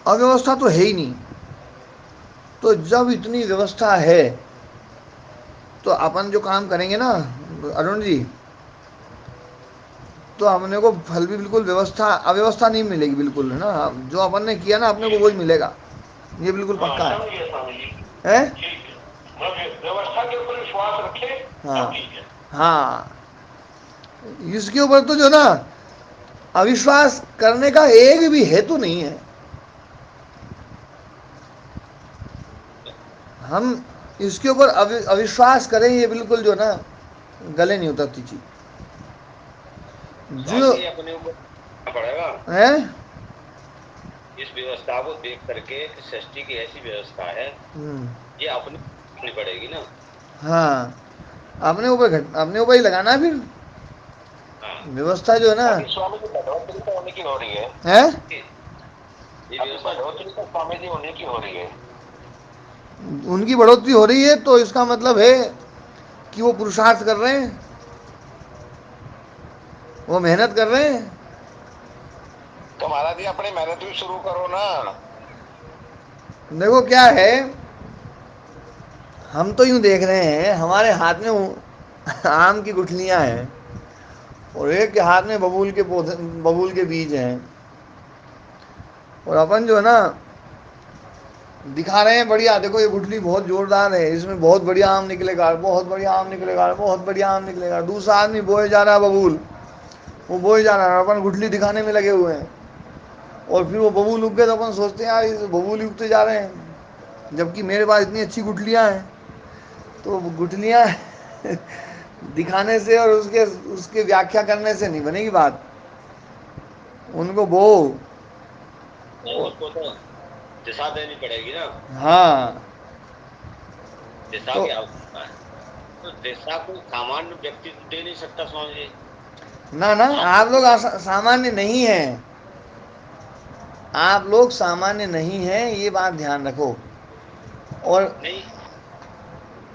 A: अव्यवस्था तो है ही नहीं। तो जब इतनी व्यवस्था है, तो अपन जो काम करेंगे ना अरुण जी, तो अपने को फल भी बिल्कुल व्यवस्था, अव्यवस्था नहीं मिलेगी बिल्कुल, है ना। जो अपन ने किया ना, अपने को वही मिलेगा, ये बिल्कुल पक्का है। है?
D: व्यवस्था के ऊपर विश्वास रखे।
A: हाँ हाँ, इसके ऊपर तो जो ना अविश्वास करने का एक भी हेतु नहीं है। हम इसके ऊपर अविश्वास करें, ये बिल्कुल जो ना गले नहीं उतरती चीज। जो
D: अपने ऊपर पड़ेगा
A: है,
D: इस व्यवस्था को देख करके कि सृष्टि की ऐसी व्यवस्था है, ये अपनी पड़ेगी ना।
A: हाँ, अपने ऊपर ही लगाना है फिर। व्यवस्था जो है ना,
D: स्वामी जी बढ़ोतरी तो होने की हो रही है, ये व्यवस्था बढ़ोतरी तो स्वामी जी होने की हो रही है।
A: उनकी बढ़ोतरी हो रही है, तो इसका मतलब है कि वो पुरुषार्थ कर रहे हैं, वो मेहनत कर रहे हैं।
B: तो महाराज जी अपनी मेहनत भी शुरू करो ना।
A: देखो क्या है, हम तो यूं देख रहे हैं, हमारे हाथ में आम की गुठलियां हैं, और एक के हाथ में बबूल के पौधे, बबूल के बीज हैं, और अपन जो है ना दिखा रहे हैं बढ़िया, देखो ये गुठली बहुत जोरदार है, इसमें बहुत बढ़िया आम निकलेगा, बहुत बढ़िया आम निकलेगा, बहुत बढ़िया आम निकलेगा। दूसरा आदमी बोए जा रहा है बबूल, वो बोए जा रहा है, अपन गुठली दिखाने में लगे हुए हैं। और फिर वो बबूल उग गए तो अपन सोचते हैं यार ये बबूल ही उगते जा रहे हैं, जबकि मेरे पास इतनी अच्छी गुठलियाँ हैं। तो गुठलियाँ दिखाने से और उसके उसके व्याख्या करने से नहीं बनेगी बात। उनको बो,
D: उनको तो दिशा देनी पड़ेगी ना।
A: हाँ,
D: दिशा
A: तो
D: की आवश्यकता है, तो दिशा को सामान्य व्यक्ति दे नहीं सकता स्वामी जी।
A: ना ना, आप लोग सामान्य नहीं हैं, आप लोग सामान्य नहीं हैं, ये बात ध्यान रखो। और
D: नहीं,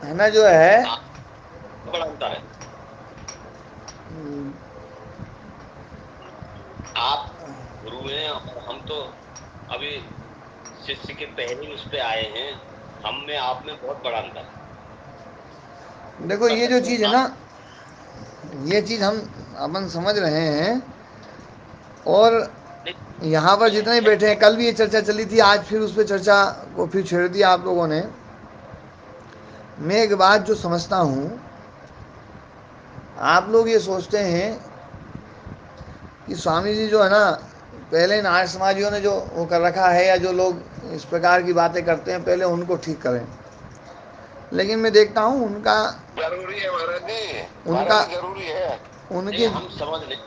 A: है ना, जो है
D: बड़ा अंतर है। आप गुरु हैं और हम तो अभी शिष्य के पहले उस पे आए हैं, हम में आप में बहुत बड़ा अंतर है।
A: देखो ये जो चीज़ है ना, ये चीज़ हम अपन समझ रहे हैं। और यहाँ पर जितने बैठे हैं, कल भी ये चर्चा चली थी, आज फिर उस पर चर्चा को फिर छेड़ दिया आप लोगों ने। मैं एक बात जो समझता हूँ, आप लोग ये सोचते हैं कि स्वामी जी जो है ना, पहले इन आर्य समाजियों ने जो वो कर रखा है, या जो लोग इस प्रकार की बातें करते हैं, पहले उनको ठीक करें। लेकिन मैं देखता हूँ उनका
B: जरूरी है महाराज जी,
A: उनका
B: जरूरी है।
A: उनके
D: हम समझ लें।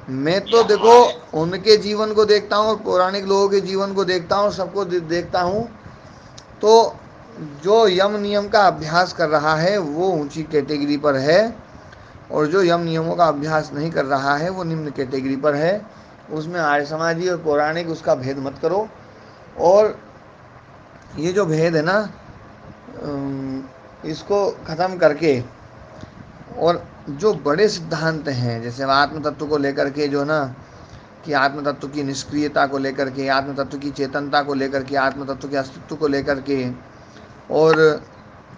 A: मैं तो देखो उनके जीवन को देखता हूँ, पौराणिक लोगों के जीवन को देखता हूँ, सबको देखता हूँ, तो जो यम नियम का अभ्यास कर रहा है वो ऊंची कैटेगरी पर है, और जो यम नियमों का अभ्यास नहीं कर रहा है वो निम्न कैटेगरी पर है। उसमें आर्य समाजी और पौराणिक, उसका भेद मत करो। और ये जो भेद है ना, इसको ख़त्म करके, और जो बड़े सिद्धांत हैं, जैसे आत्म तत्व को लेकर के जो ना, कि आत्म तत्व की निष्क्रियता को लेकर के, आत्म तत्व की चेतनता को लेकर के, आत्म तत्व के अस्तित्व को लेकर के, और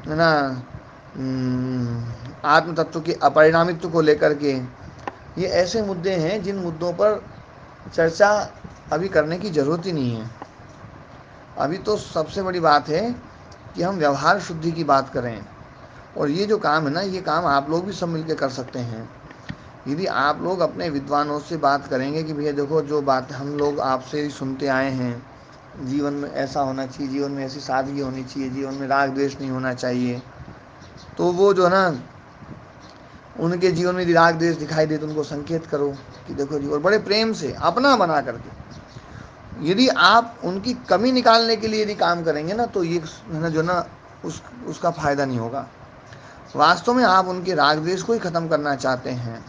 A: है ना आत्म तत्व के अपरिणामित्व को लेकर के, ये ऐसे मुद्दे हैं जिन मुद्दों पर चर्चा अभी करने की ज़रूरत ही नहीं है। अभी तो सबसे बड़ी बात है कि हम व्यवहार शुद्धि की बात करें, और ये जो काम है ना, ये काम आप लोग भी सब मिलकर कर सकते हैं। यदि आप लोग अपने विद्वानों से बात करेंगे कि भैया देखो, जो बात हम लोग आपसे सुनते आए हैं, जीवन में ऐसा होना चाहिए, जीवन में ऐसी सादगी होनी चाहिए, जीवन में राग द्वेष नहीं होना चाहिए, तो वो जो है ना, उनके जीवन में यदि राग द्वेष दिखाई दे तो उनको संकेत करो कि देखो जी, और बड़े प्रेम से अपना बना करके यदि आप उनकी कमी निकालने के लिए यदि काम करेंगे ना, तो ये है ना जो ना उसका फ़ायदा नहीं होगा। वास्तव में आप उनके राग द्वेष को ही ख़त्म करना चाहते हैं,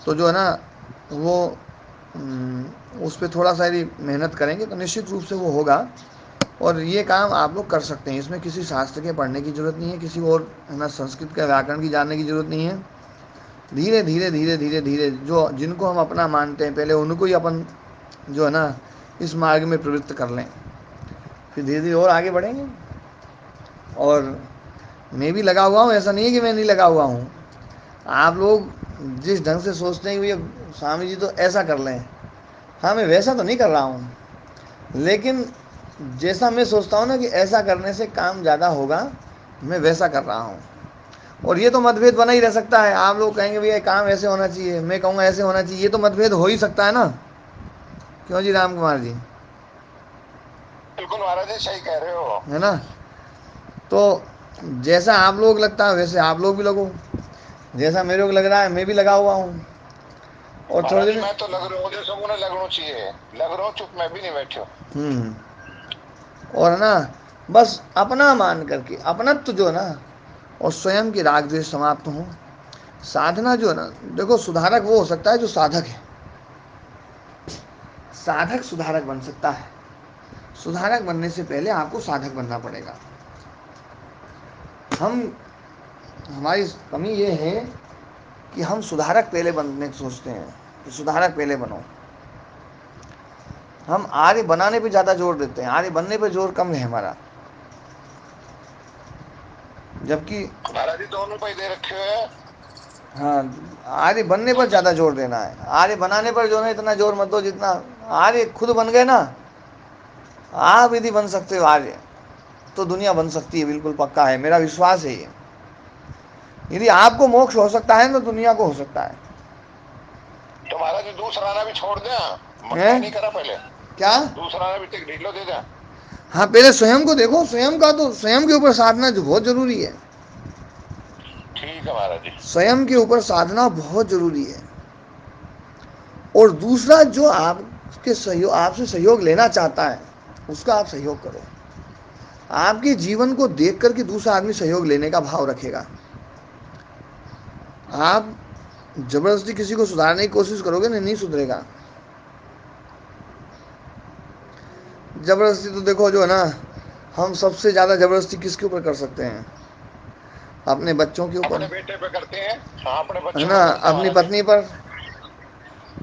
A: तो जो है ना वो उस पर थोड़ा सा यदि मेहनत करेंगे तो निश्चित रूप से वो होगा। और ये काम आप लोग कर सकते हैं, इसमें किसी शास्त्र के पढ़ने की ज़रूरत नहीं है, किसी और है ना संस्कृत के व्याकरण की जानने की ज़रूरत नहीं है। धीरे धीरे धीरे धीरे धीरे जो जिनको हम अपना मानते हैं, पहले उनको ही अपन जो है ना इस मार्ग में प्रवृत्त कर लें, फिर धीरे धीरे और आगे बढ़ेंगे। और मैं भी लगा हुआ हूँ, ऐसा नहीं है कि मैं नहीं लगा हुआ हूँ। आप लोग जिस ढंग से सोचते हैं कि भैया स्वामी जी तो ऐसा कर लें, हाँ मैं वैसा तो नहीं कर रहा हूँ, लेकिन जैसा मैं सोचता हूँ ना कि ऐसा करने से काम ज़्यादा होगा, मैं वैसा कर रहा हूँ। और ये तो मतभेद बना ही रह सकता है। आप लोग कहेंगे भैया काम ऐसे होना चाहिए, मैं कहूँगा ऐसे होना चाहिए, ये तो मतभेद हो ही सकता है ना। क्यों जी राम कुमार जी?
B: बिल्कुल महाराज जी, सही कह रहे हो,
A: है ना। तो जैसा आप लोग लगता है वैसे आप लोग भी लगो, जैसा मेरे को लग रहा है मैं भी लगा हुआ हूँ। और थोड़ी
B: महाराज जी
A: देर
B: मैं तो लग रहा हूँ, जैसे उन्हें लगना चाहिए, लग रहा हूँ, चुप मैं भी नहीं बैठे हूँ।
A: और है ना, बस अपना मान करके अपनत्व जो है ना, और स्वयं की राग द्वेष समाप्त हो। साधना जो है ना, देखो सुधारक वो हो सकता है जो साधक है, साधक सुधारक बन सकता है। सुधारक बनने से पहले आपको साधक बनना पड़ेगा। हमारी कमी ये है कि हम सुधारक पहले बनने की सोचते हैं कि सुधारक पहले बनो। हम आर्य बनाने पे ज़्यादा जोर देते हैं, आर्य बनने पे जोर कम है हमारा। जबकि
B: महाराज जी दोनों पे दे रखे हुए हैं।
A: हाँ, आर्य बनने पर ज़्यादा जोर देना है। आर्य बनाने पर जो है इतना जोर मत दो जितना आर्य खुद बन गए ना। आप यदि बन सकते हो आर्य, तो दुनिया बन सकती है, बिल्कुल पक्का है, मेरा विश्वास है ये। यदि आपको मोक्ष हो सकता है तो दुनिया को हो सकता है।
B: तो महाराज जी दूसरा आना भी छोड़ दे,
A: हैं?
B: मैं नहीं करा पहले,
A: क्या?
B: दूसरा आना भी तक ढीलो दे दे।
A: हाँ, पहले स्वयं को देखो, स्वयं का तो स्वयं के ऊपर साधना जो बहुत जरूरी है।
B: ठीक है महाराज जी।
A: स्वयं के ऊपर साधना बहुत जरूरी है। और दूसरा जो आपके सहयोग, आपसे सहयोग लेना चाहता है, उसका आप सहयोग करो। आपके जीवन को देख करके दूसरा आदमी सहयोग लेने का भाव रखेगा। आप जबरदस्ती किसी को सुधारने की कोशिश करोगे ना, नहीं सुधरेगा। जबरदस्ती तो देखो जो है ना, हम सबसे ज़्यादा जबरदस्ती किसके ऊपर कर सकते हैं? अपने बच्चों के ऊपर,
B: अपने बेटे पे करते हैं, हाँ अपने
A: है
B: बच्चों
A: ना,
B: पे करते हैं
A: अपनी
B: महाराज जी।
A: पत्नी पर,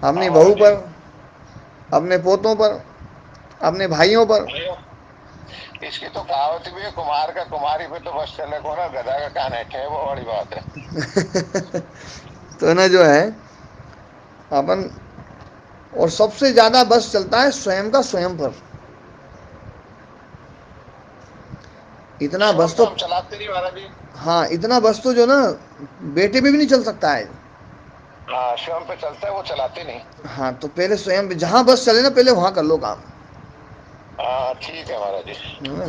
A: अपनी
B: हाँ
A: बहू
B: महाराज जी।
A: पर, अपने पोतों पर, अपने भाइयों पर।
B: इसकी तो कहावत भी है, कुमार का कुमारी पे तो बस चले को ना, गधा का कान है, वो बड़ी बात है।
A: तो ना जो है अपन, और सबसे ज़्यादा बस चलता है स्वयं का स्वयं पर। इतना बस
B: स्वयं
A: तो,
B: तो हम चलाते नहीं महाराज जी।
A: हाँ इतना बस तो जो ना बेटे पे भी नहीं चल सकता है।
B: हाँ स्वयं पे चलता है, वो चलाते नहीं।
A: हाँ, तो पहले स्वयं पे, जहाँ बस चले ना पहले वहाँ कर लो काम।
B: हाँ ठीक है महाराज जी।
A: है ना?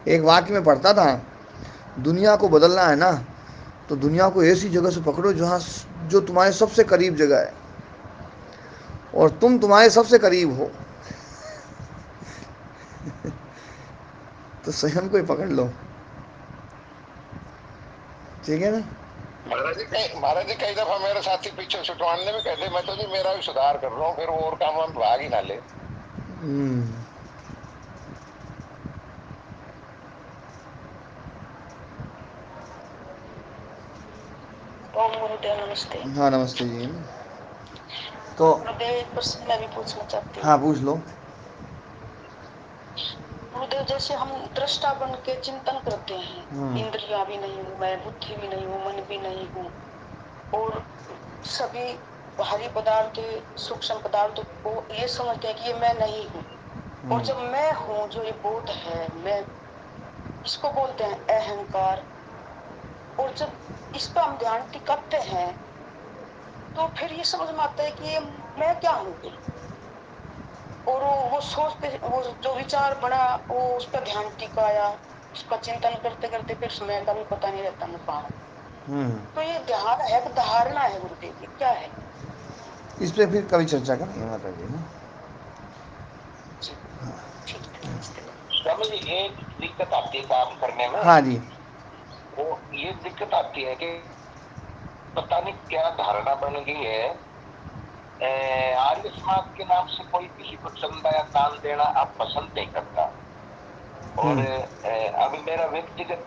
A: एक वाक्य में पढ़ता था, दुनिया को बदलना है ना, तो दुनिया को ऐसी जगह से पकड़ो जहाँ जो तुम्हारे सबसे करीब जगह है, और तुम तुम्हारे सबसे करीब हो। तो स्वयं को ही पकड़ लो, ठीक है ना।
B: महाराज जी कई दफा मेरे साथी पीछे छुटवाने में कहते, मैं तो जी मेरा भी सुधार कर रहा हूँ, फिर वो और काम हम भाग ही ना ले।
E: ओम गुरुदेव नमस्ते।
A: हाँ नमस्ते जी। तो
E: गुरुदेव एक प्रश्न मैं भी पूछना चाहती हूँ।
A: हाँ पूछ लो।
E: गुरुदेव बोलते हैं जैसे हम दृष्टा बन के चिंतन करते हैं, इंद्रियां भी नहीं हूँ मैं, बुद्धि भी नहीं हूँ, मन भी नहीं हूँ, और सभी बाहरी पदार्थ सूक्ष्म पदार्थ को ये समझते हैं कि ये मैं नहीं हूँ। और जब मैं हूँ जो ये बोध है, मैं, इसको बोलते हैं अहंकार। और जब इस पर हम ध्यान टिकाते हैं तो फिर ये समझ में आता है कि ये मैं क्या हूँ। और वो सोचते, वो जो विचार बना, वो उस पर ध्यान टिकाया, उसका चिंतन करते करते फिर समय का भी पता नहीं रहता मैं कहाँ हूँ। तो ये ध्यान है, धारणा है गुरुदेव जी, क्या है
A: इस पे फिर कभी चर्चा करेंगे माता जी ना।
B: स्वामी जी एक दिक्कत आती है काम करने में।
A: हाँ जी।
B: वो ये दिक्कत आती है कि पता नहीं क्या धारणा बन गई है, आर्य समाज के नाम से कोई किसी को चंदा या दान देना आप पसंद नहीं करता। और अभी मेरा व्यक्तिगत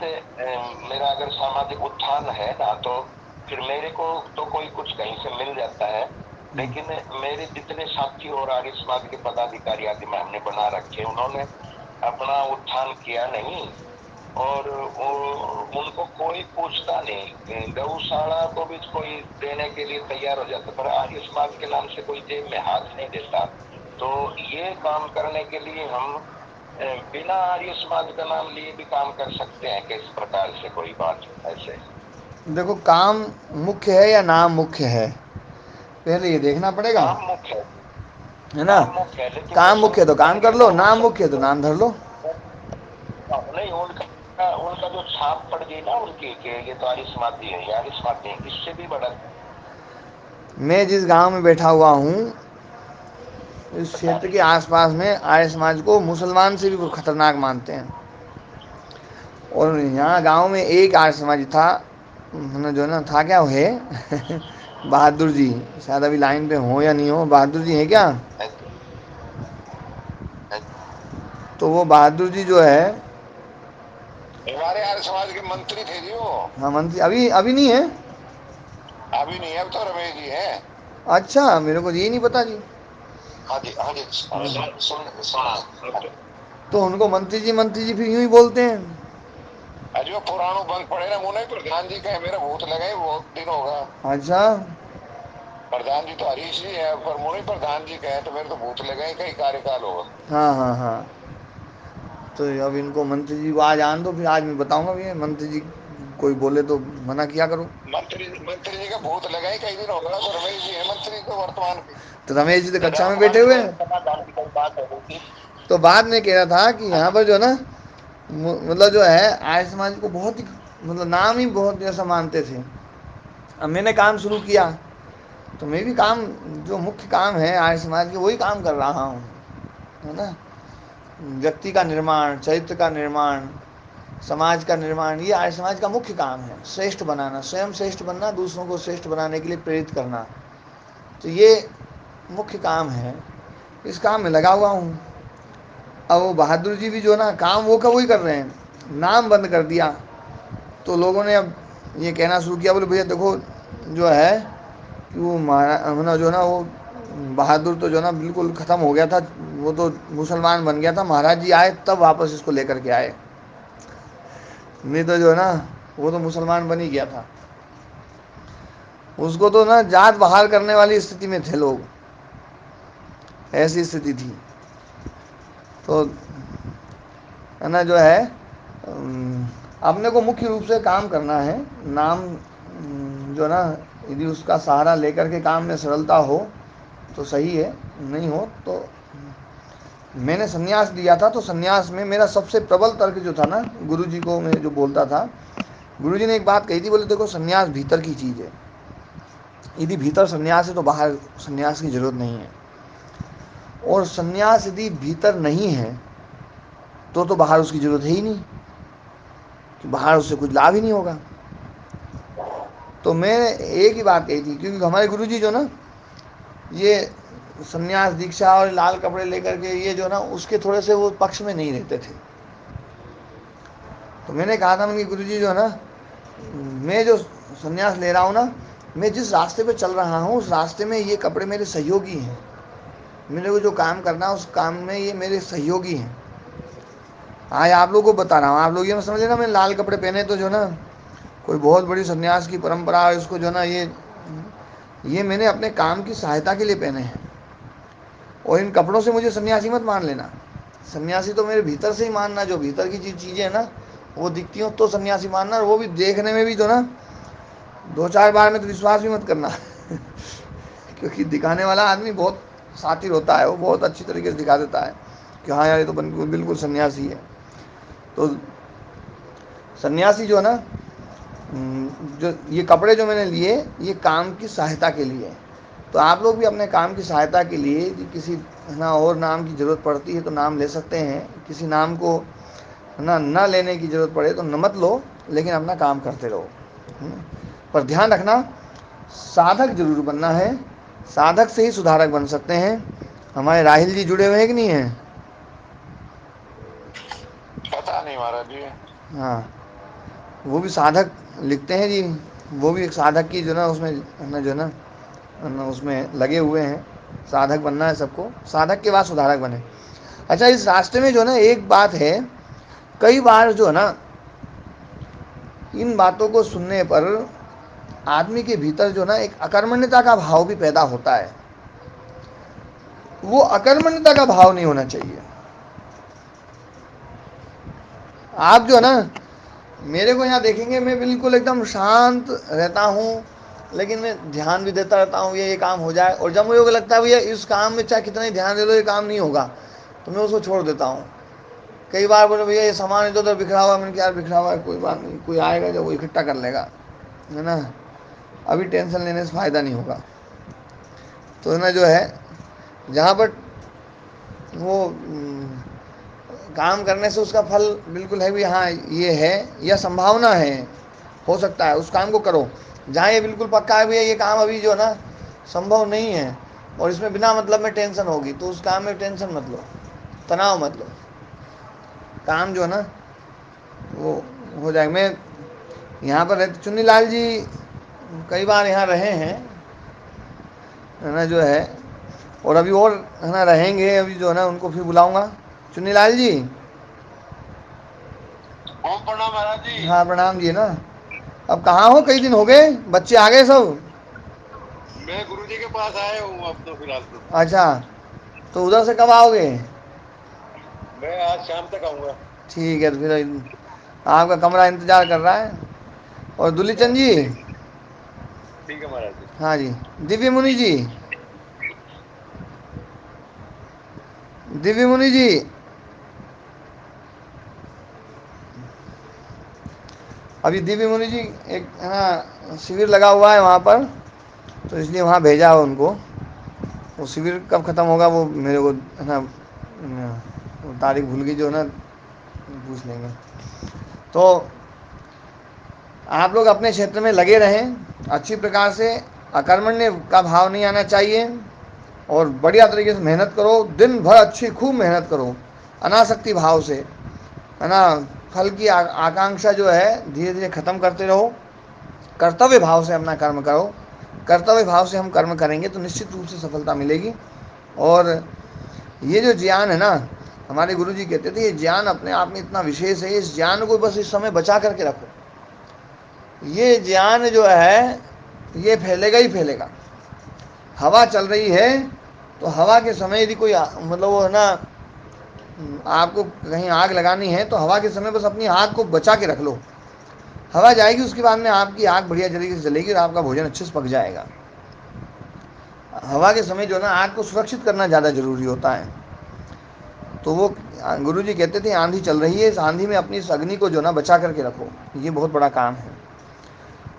B: मेरा अगर सामाजिक उत्थान है ना, तो फिर मेरे को तो कोई कुछ कहीं से मिल जाता है, लेकिन मेरे जितने साथी और आर्य समाज के पदाधिकारी आदि में हमने बना रखे, उन्होंने अपना उत्थान किया नहीं और उनको कोई पूछता नहीं। गौशाला को भी कोई देने के लिए तैयार हो जाता, पर आर्य समाज के नाम से कोई जेब में हाथ नहीं देता। तो ये काम करने के लिए हम बिना आर्य समाज का नाम लिए भी काम कर सकते हैं, किस प्रकार से कोई बात ऐसे?
A: देखो, काम मुख्य है या नाम मुख्य है, पहले ये देखना पड़ेगा,
B: काम मुख्य
A: है ना।
B: काम मुख्य है, लेकिन
A: काम मुख्य है तो काम कर लो, नाम मुख्य है तो नाम धर लो।
B: नहीं, उनका जो छाप पड़ गई ना उनकी कि ये तो आर्य समाजी है, आर्य समाजी है, इससे भी बड़ा।
A: मैं जिस गांव में बैठा हुआ हूँ, इस क्षेत्र के आसपास में आर्य समाज को मुसलमान से भी खतरनाक मानते हैं। और यहाँ गांव में एक आर्य समाजी था, जो ना था, क्या वो है बहादुर जी, शायद अभी लाइन पे हो या नहीं हो। बहादुर जी हैं क्या? तो वो बहादुर जी जो है,
B: हमारे आर्य समाज के मंत्री थे जी वो।
A: हाँ, मंत्री अभी अभी नहीं है।
B: अभी नहीं है, अब तो रमेश जी हैं।
A: अच्छा, मेरे को ये नहीं पता जी।
B: हाँ जी, हाँ जी, सुना।
A: तो उनको मंत्री जी फिर यूं ही बोलते हैं।
B: अजी वो पुराणों बंद पड़े ना, मुने प्रधान जी कहे मेरा भूत लगे बहुत दिन होगा।
A: अच्छा,
B: प्रधान जी तो हरीश जी है, पर मुनि प्रधान जी कहे तो मेरे तो भूत लगे कई कार्यकाल होगा।
A: हाँ हाँ हाँ। तो अब इनको मंत्री जी को आज आन दो, फिर आज मैं बताऊंगा भी। मंत्री जी कोई बोले तो मना किया करो।
B: मंत्री जी का भूत लगा ही कई दिन होगा, तो रमेश जी है मंत्री तो वर्तमान के।
A: तो रमेश जी तो कक्षा में बैठे हुए हैं।
B: बात हो गई।
A: तो बाद में कह रहा था कि यहाँ पर जो ना, मतलब जो है आर्य समाज को बहुत ही, मतलब नाम ही बहुत जैसा मानते थे। अब मैंने काम शुरू किया तो मैं भी काम, जो मुख्य काम है आर्य समाज के, वही काम कर रहा हूँ, है ना। व्यक्ति का निर्माण, चरित्र का निर्माण, समाज का निर्माण, ये आर्य समाज का मुख्य काम है। श्रेष्ठ बनाना, स्वयं श्रेष्ठ बनना, दूसरों को श्रेष्ठ बनाने के लिए प्रेरित करना, तो ये मुख्य काम है। इस काम में लगा हुआ हूँ। अब वो बहादुर जी भी जो ना काम वो का वही कर रहे हैं, नाम बंद कर दिया। तो लोगों ने अब ये कहना शुरू किया, बोले भैया देखो जो है कि वो महाराज जो ना, वो बहादुर तो जो ना बिल्कुल ख़त्म हो गया था, वो तो मुसलमान बन गया था। महाराज जी आए तब वापस इसको लेकर के आए, नहीं तो जो है ना वो तो मुसलमान बन ही गया था। उसको तो ना जात बहाल करने वाली स्थिति में थे लोग, ऐसी स्थिति थी। तो है ना, जो है अपने को मुख्य रूप से काम करना है। नाम जो ना, यदि उसका सहारा लेकर के काम में सरलता हो तो सही है, नहीं हो तो। मैंने संन्यास लिया था, तो संन्यास में मेरा सबसे प्रबल तर्क जो था ना, गुरु जी को मैं जो बोलता था, गुरु जी ने एक बात कही थी, बोले देखो संन्यास भीतर की चीज़ है, यदि भीतर संन्यास है तो बाहर संन्यास की जरूरत नहीं है। और संन्यास यदि भीतर नहीं है तो बाहर उसकी जरूरत है ही नहीं, कि बाहर उससे कुछ लाभ ही नहीं होगा। तो मैंने एक ही बात कही थी, क्योंकि हमारे गुरुजी जो ना, ये संन्यास दीक्षा और लाल कपड़े लेकर के ये जो ना, उसके थोड़े से वो पक्ष में नहीं रहते थे। तो मैंने कहा था उनके गुरुजी जो है ना, मैं जो संन्यास ले रहा हूँ ना, मैं जिस रास्ते पे चल रहा हूँ उस रास्ते में ये कपड़े मेरे सहयोगी हैं। मेरे को जो काम करना है उस काम में ये मेरे सहयोगी हैं। आज आप लोगों को बता रहा हूँ, आप लोग ये मत समझ लेना मैं लाल कपड़े पहने तो जो ना कोई बहुत बड़ी सन्यास की परंपरा है, उसको जो ना ये मैंने अपने काम की सहायता के लिए पहने हैं। और इन कपड़ों से मुझे सन्यासी मत मान लेना। सन्यासी तो मेरे भीतर से ही मानना, जो भीतर की चीज़ें हैं ना वो दिखती हो तो सन्यासी मानना, और वो भी देखने में भी जो ना 2-4 बार में तो विश्वास भी मत करना क्योंकि दिखाने वाला आदमी बहुत शातिर होता है, वो बहुत अच्छी तरीके से दिखा देता है कि हाँ यार ये तो बिल्कुल सन्यासी है। तो सन्यासी जो है ना, जो ये कपड़े जो मैंने लिए ये काम की सहायता के लिए। तो आप लोग भी अपने काम की सहायता के लिए किसी है ना और नाम की ज़रूरत पड़ती है तो नाम ले सकते हैं, किसी नाम को है ना लेने की ज़रूरत पड़े तो न मत लो, लेकिन अपना काम करते रहो। पर ध्यान रखना, साधक जरूर बनना है, साधक से ही सुधारक बन सकते हैं। हमारे राहिल जी जुड़े हुए हैं कि नहीं हैं?
B: पता नहीं महाराज जी।
A: हाँ, वो भी साधक लिखते हैं जी, वो भी एक साधक की जो ना उसमें जो ना उसमें लगे हुए हैं। साधक बनना है सबको, साधक के बाद सुधारक बने। अच्छा, इस रास्ते में जो ना एक बात है, कई बार जो है ना इन बातों को सुनने पर आदमी के भीतर जो ना एक अकर्मण्यता का भाव भी पैदा होता है। वो अकर्मण्यता का भाव नहीं होना चाहिए। आप जो है ना मेरे को यहाँ देखेंगे, मैं बिल्कुल एकदम शांत रहता हूँ, लेकिन मैं ध्यान भी देता रहता हूँ ये काम हो जाए। और जब मुझे को लगता है भैया इस काम में चाहे कितना ही ध्यान दे लो ये काम नहीं होगा, तो मैं उसको छोड़ देता हूँ। कई बार बोले भैया ये सामान इधर उधर बिखरा हुआ है, मैंने क्या बिखरा हुआ है, कोई बात नहीं, कोई आएगा जब वो इकट्ठा कर लेगा, है ना, अभी टेंशन लेने से फ़ायदा नहीं होगा। तो है ना जो है जहाँ पर वो काम करने से उसका फल बिल्कुल है भी, हाँ ये है या संभावना है, हो सकता है, उस काम को करो। जहाँ ये बिल्कुल पक्का है भैया ये काम अभी जो है ना संभव नहीं है और इसमें बिना मतलब में टेंशन होगी, तो उस काम में टेंशन मत लो, तनाव मत लो, काम जो है ना वो हो जाएगा। मैं यहाँ पर रहते चुन्नी लाल जी कई बार यहाँ रहे हैं, है ना जो है, और अभी और है ना रहेंगे, अभी जो है ना उनको फिर बुलाऊंगा। चुन्नी लाल जी,
D: ओम प्रणाम महाराज जी।
A: हाँ प्रणाम जी। ना अब कहाँ हो, कई दिन हो गए, बच्चे आ गए सब?
D: मैं गुरुजी के पास आया हूँ अब तो फिलहाल तो।
A: अच्छा, तो उधर से कब आओगे?
D: मैं आज शाम तक आऊंगा।
A: ठीक है, तो फिर आपका कमरा इंतजार कर रहा है। और दुलीचंद जी,
D: ठीक है महाराज जी।
A: हाँ जी, दिव्य मुनि जी, दिव्य मुनि जी, अभी दिव्य मुनि जी एक है ना शिविर लगा हुआ है वहाँ पर, तो इसलिए वहाँ भेजा है उनको। वो शिविर कब ख़त्म होगा वो मेरे को है ना वो तारीख भूल गई जो ना पूछ लेंगे। तो आप लोग अपने क्षेत्र में लगे रहें अच्छी प्रकार से, अकर्मण्य का भाव नहीं आना चाहिए, और बढ़िया तरीके से मेहनत करो, दिन भर अच्छी खूब मेहनत करो अनासक्ति भाव से, है ना। फल की आकांक्षा जो है धीरे धीरे ख़त्म करते रहो, कर्तव्य भाव से अपना कर्म करो। कर्तव्य भाव से हम कर्म करेंगे तो निश्चित रूप से सफलता मिलेगी। और ये जो ज्ञान है ना, हमारे गुरु जी कहते थे ये ज्ञान अपने आप में इतना विशेष है, इस ज्ञान को बस इस समय बचा करके रखो। ये ज्ञान जो है ये फैलेगा ही फैलेगा। हवा चल रही है तो हवा के समय यदि कोई मतलब वो है ना आपको कहीं आग लगानी है तो हवा के समय बस अपनी आग को बचा के रख लो। हवा जाएगी उसके बाद में आपकी आग बढ़िया तरीके से जलेगी और आपका भोजन अच्छे से पक जाएगा। हवा के समय जो ना आग को सुरक्षित करना ज़्यादा ज़रूरी होता है। तो वो गुरु जी कहते थे आंधी चल रही है, इस आंधी में अपनी इस अग्नि को जो ना बचा करके रखो, ये बहुत बड़ा काम है।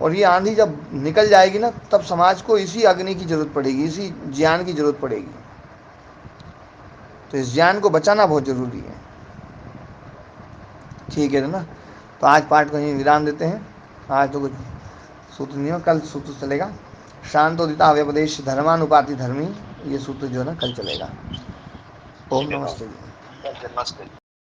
A: और ये आंधी जब निकल जाएगी ना तब समाज को इसी अग्नि की ज़रूरत पड़ेगी, इसी ज्ञान की ज़रूरत पड़ेगी। तो इस ज्ञान को बचाना बहुत ज़रूरी है। ठीक है ना, तो आज पाठ को यहीं विराम देते हैं। आज तो कुछ सूत्र नहीं हो, कल सूत्र चलेगा। शांतोदिता व्यपदेश धर्मानुपाति धर्मी, ये सूत्र जो है ना कल चलेगा। ओम नमस्ते जी।
B: नमस्ते।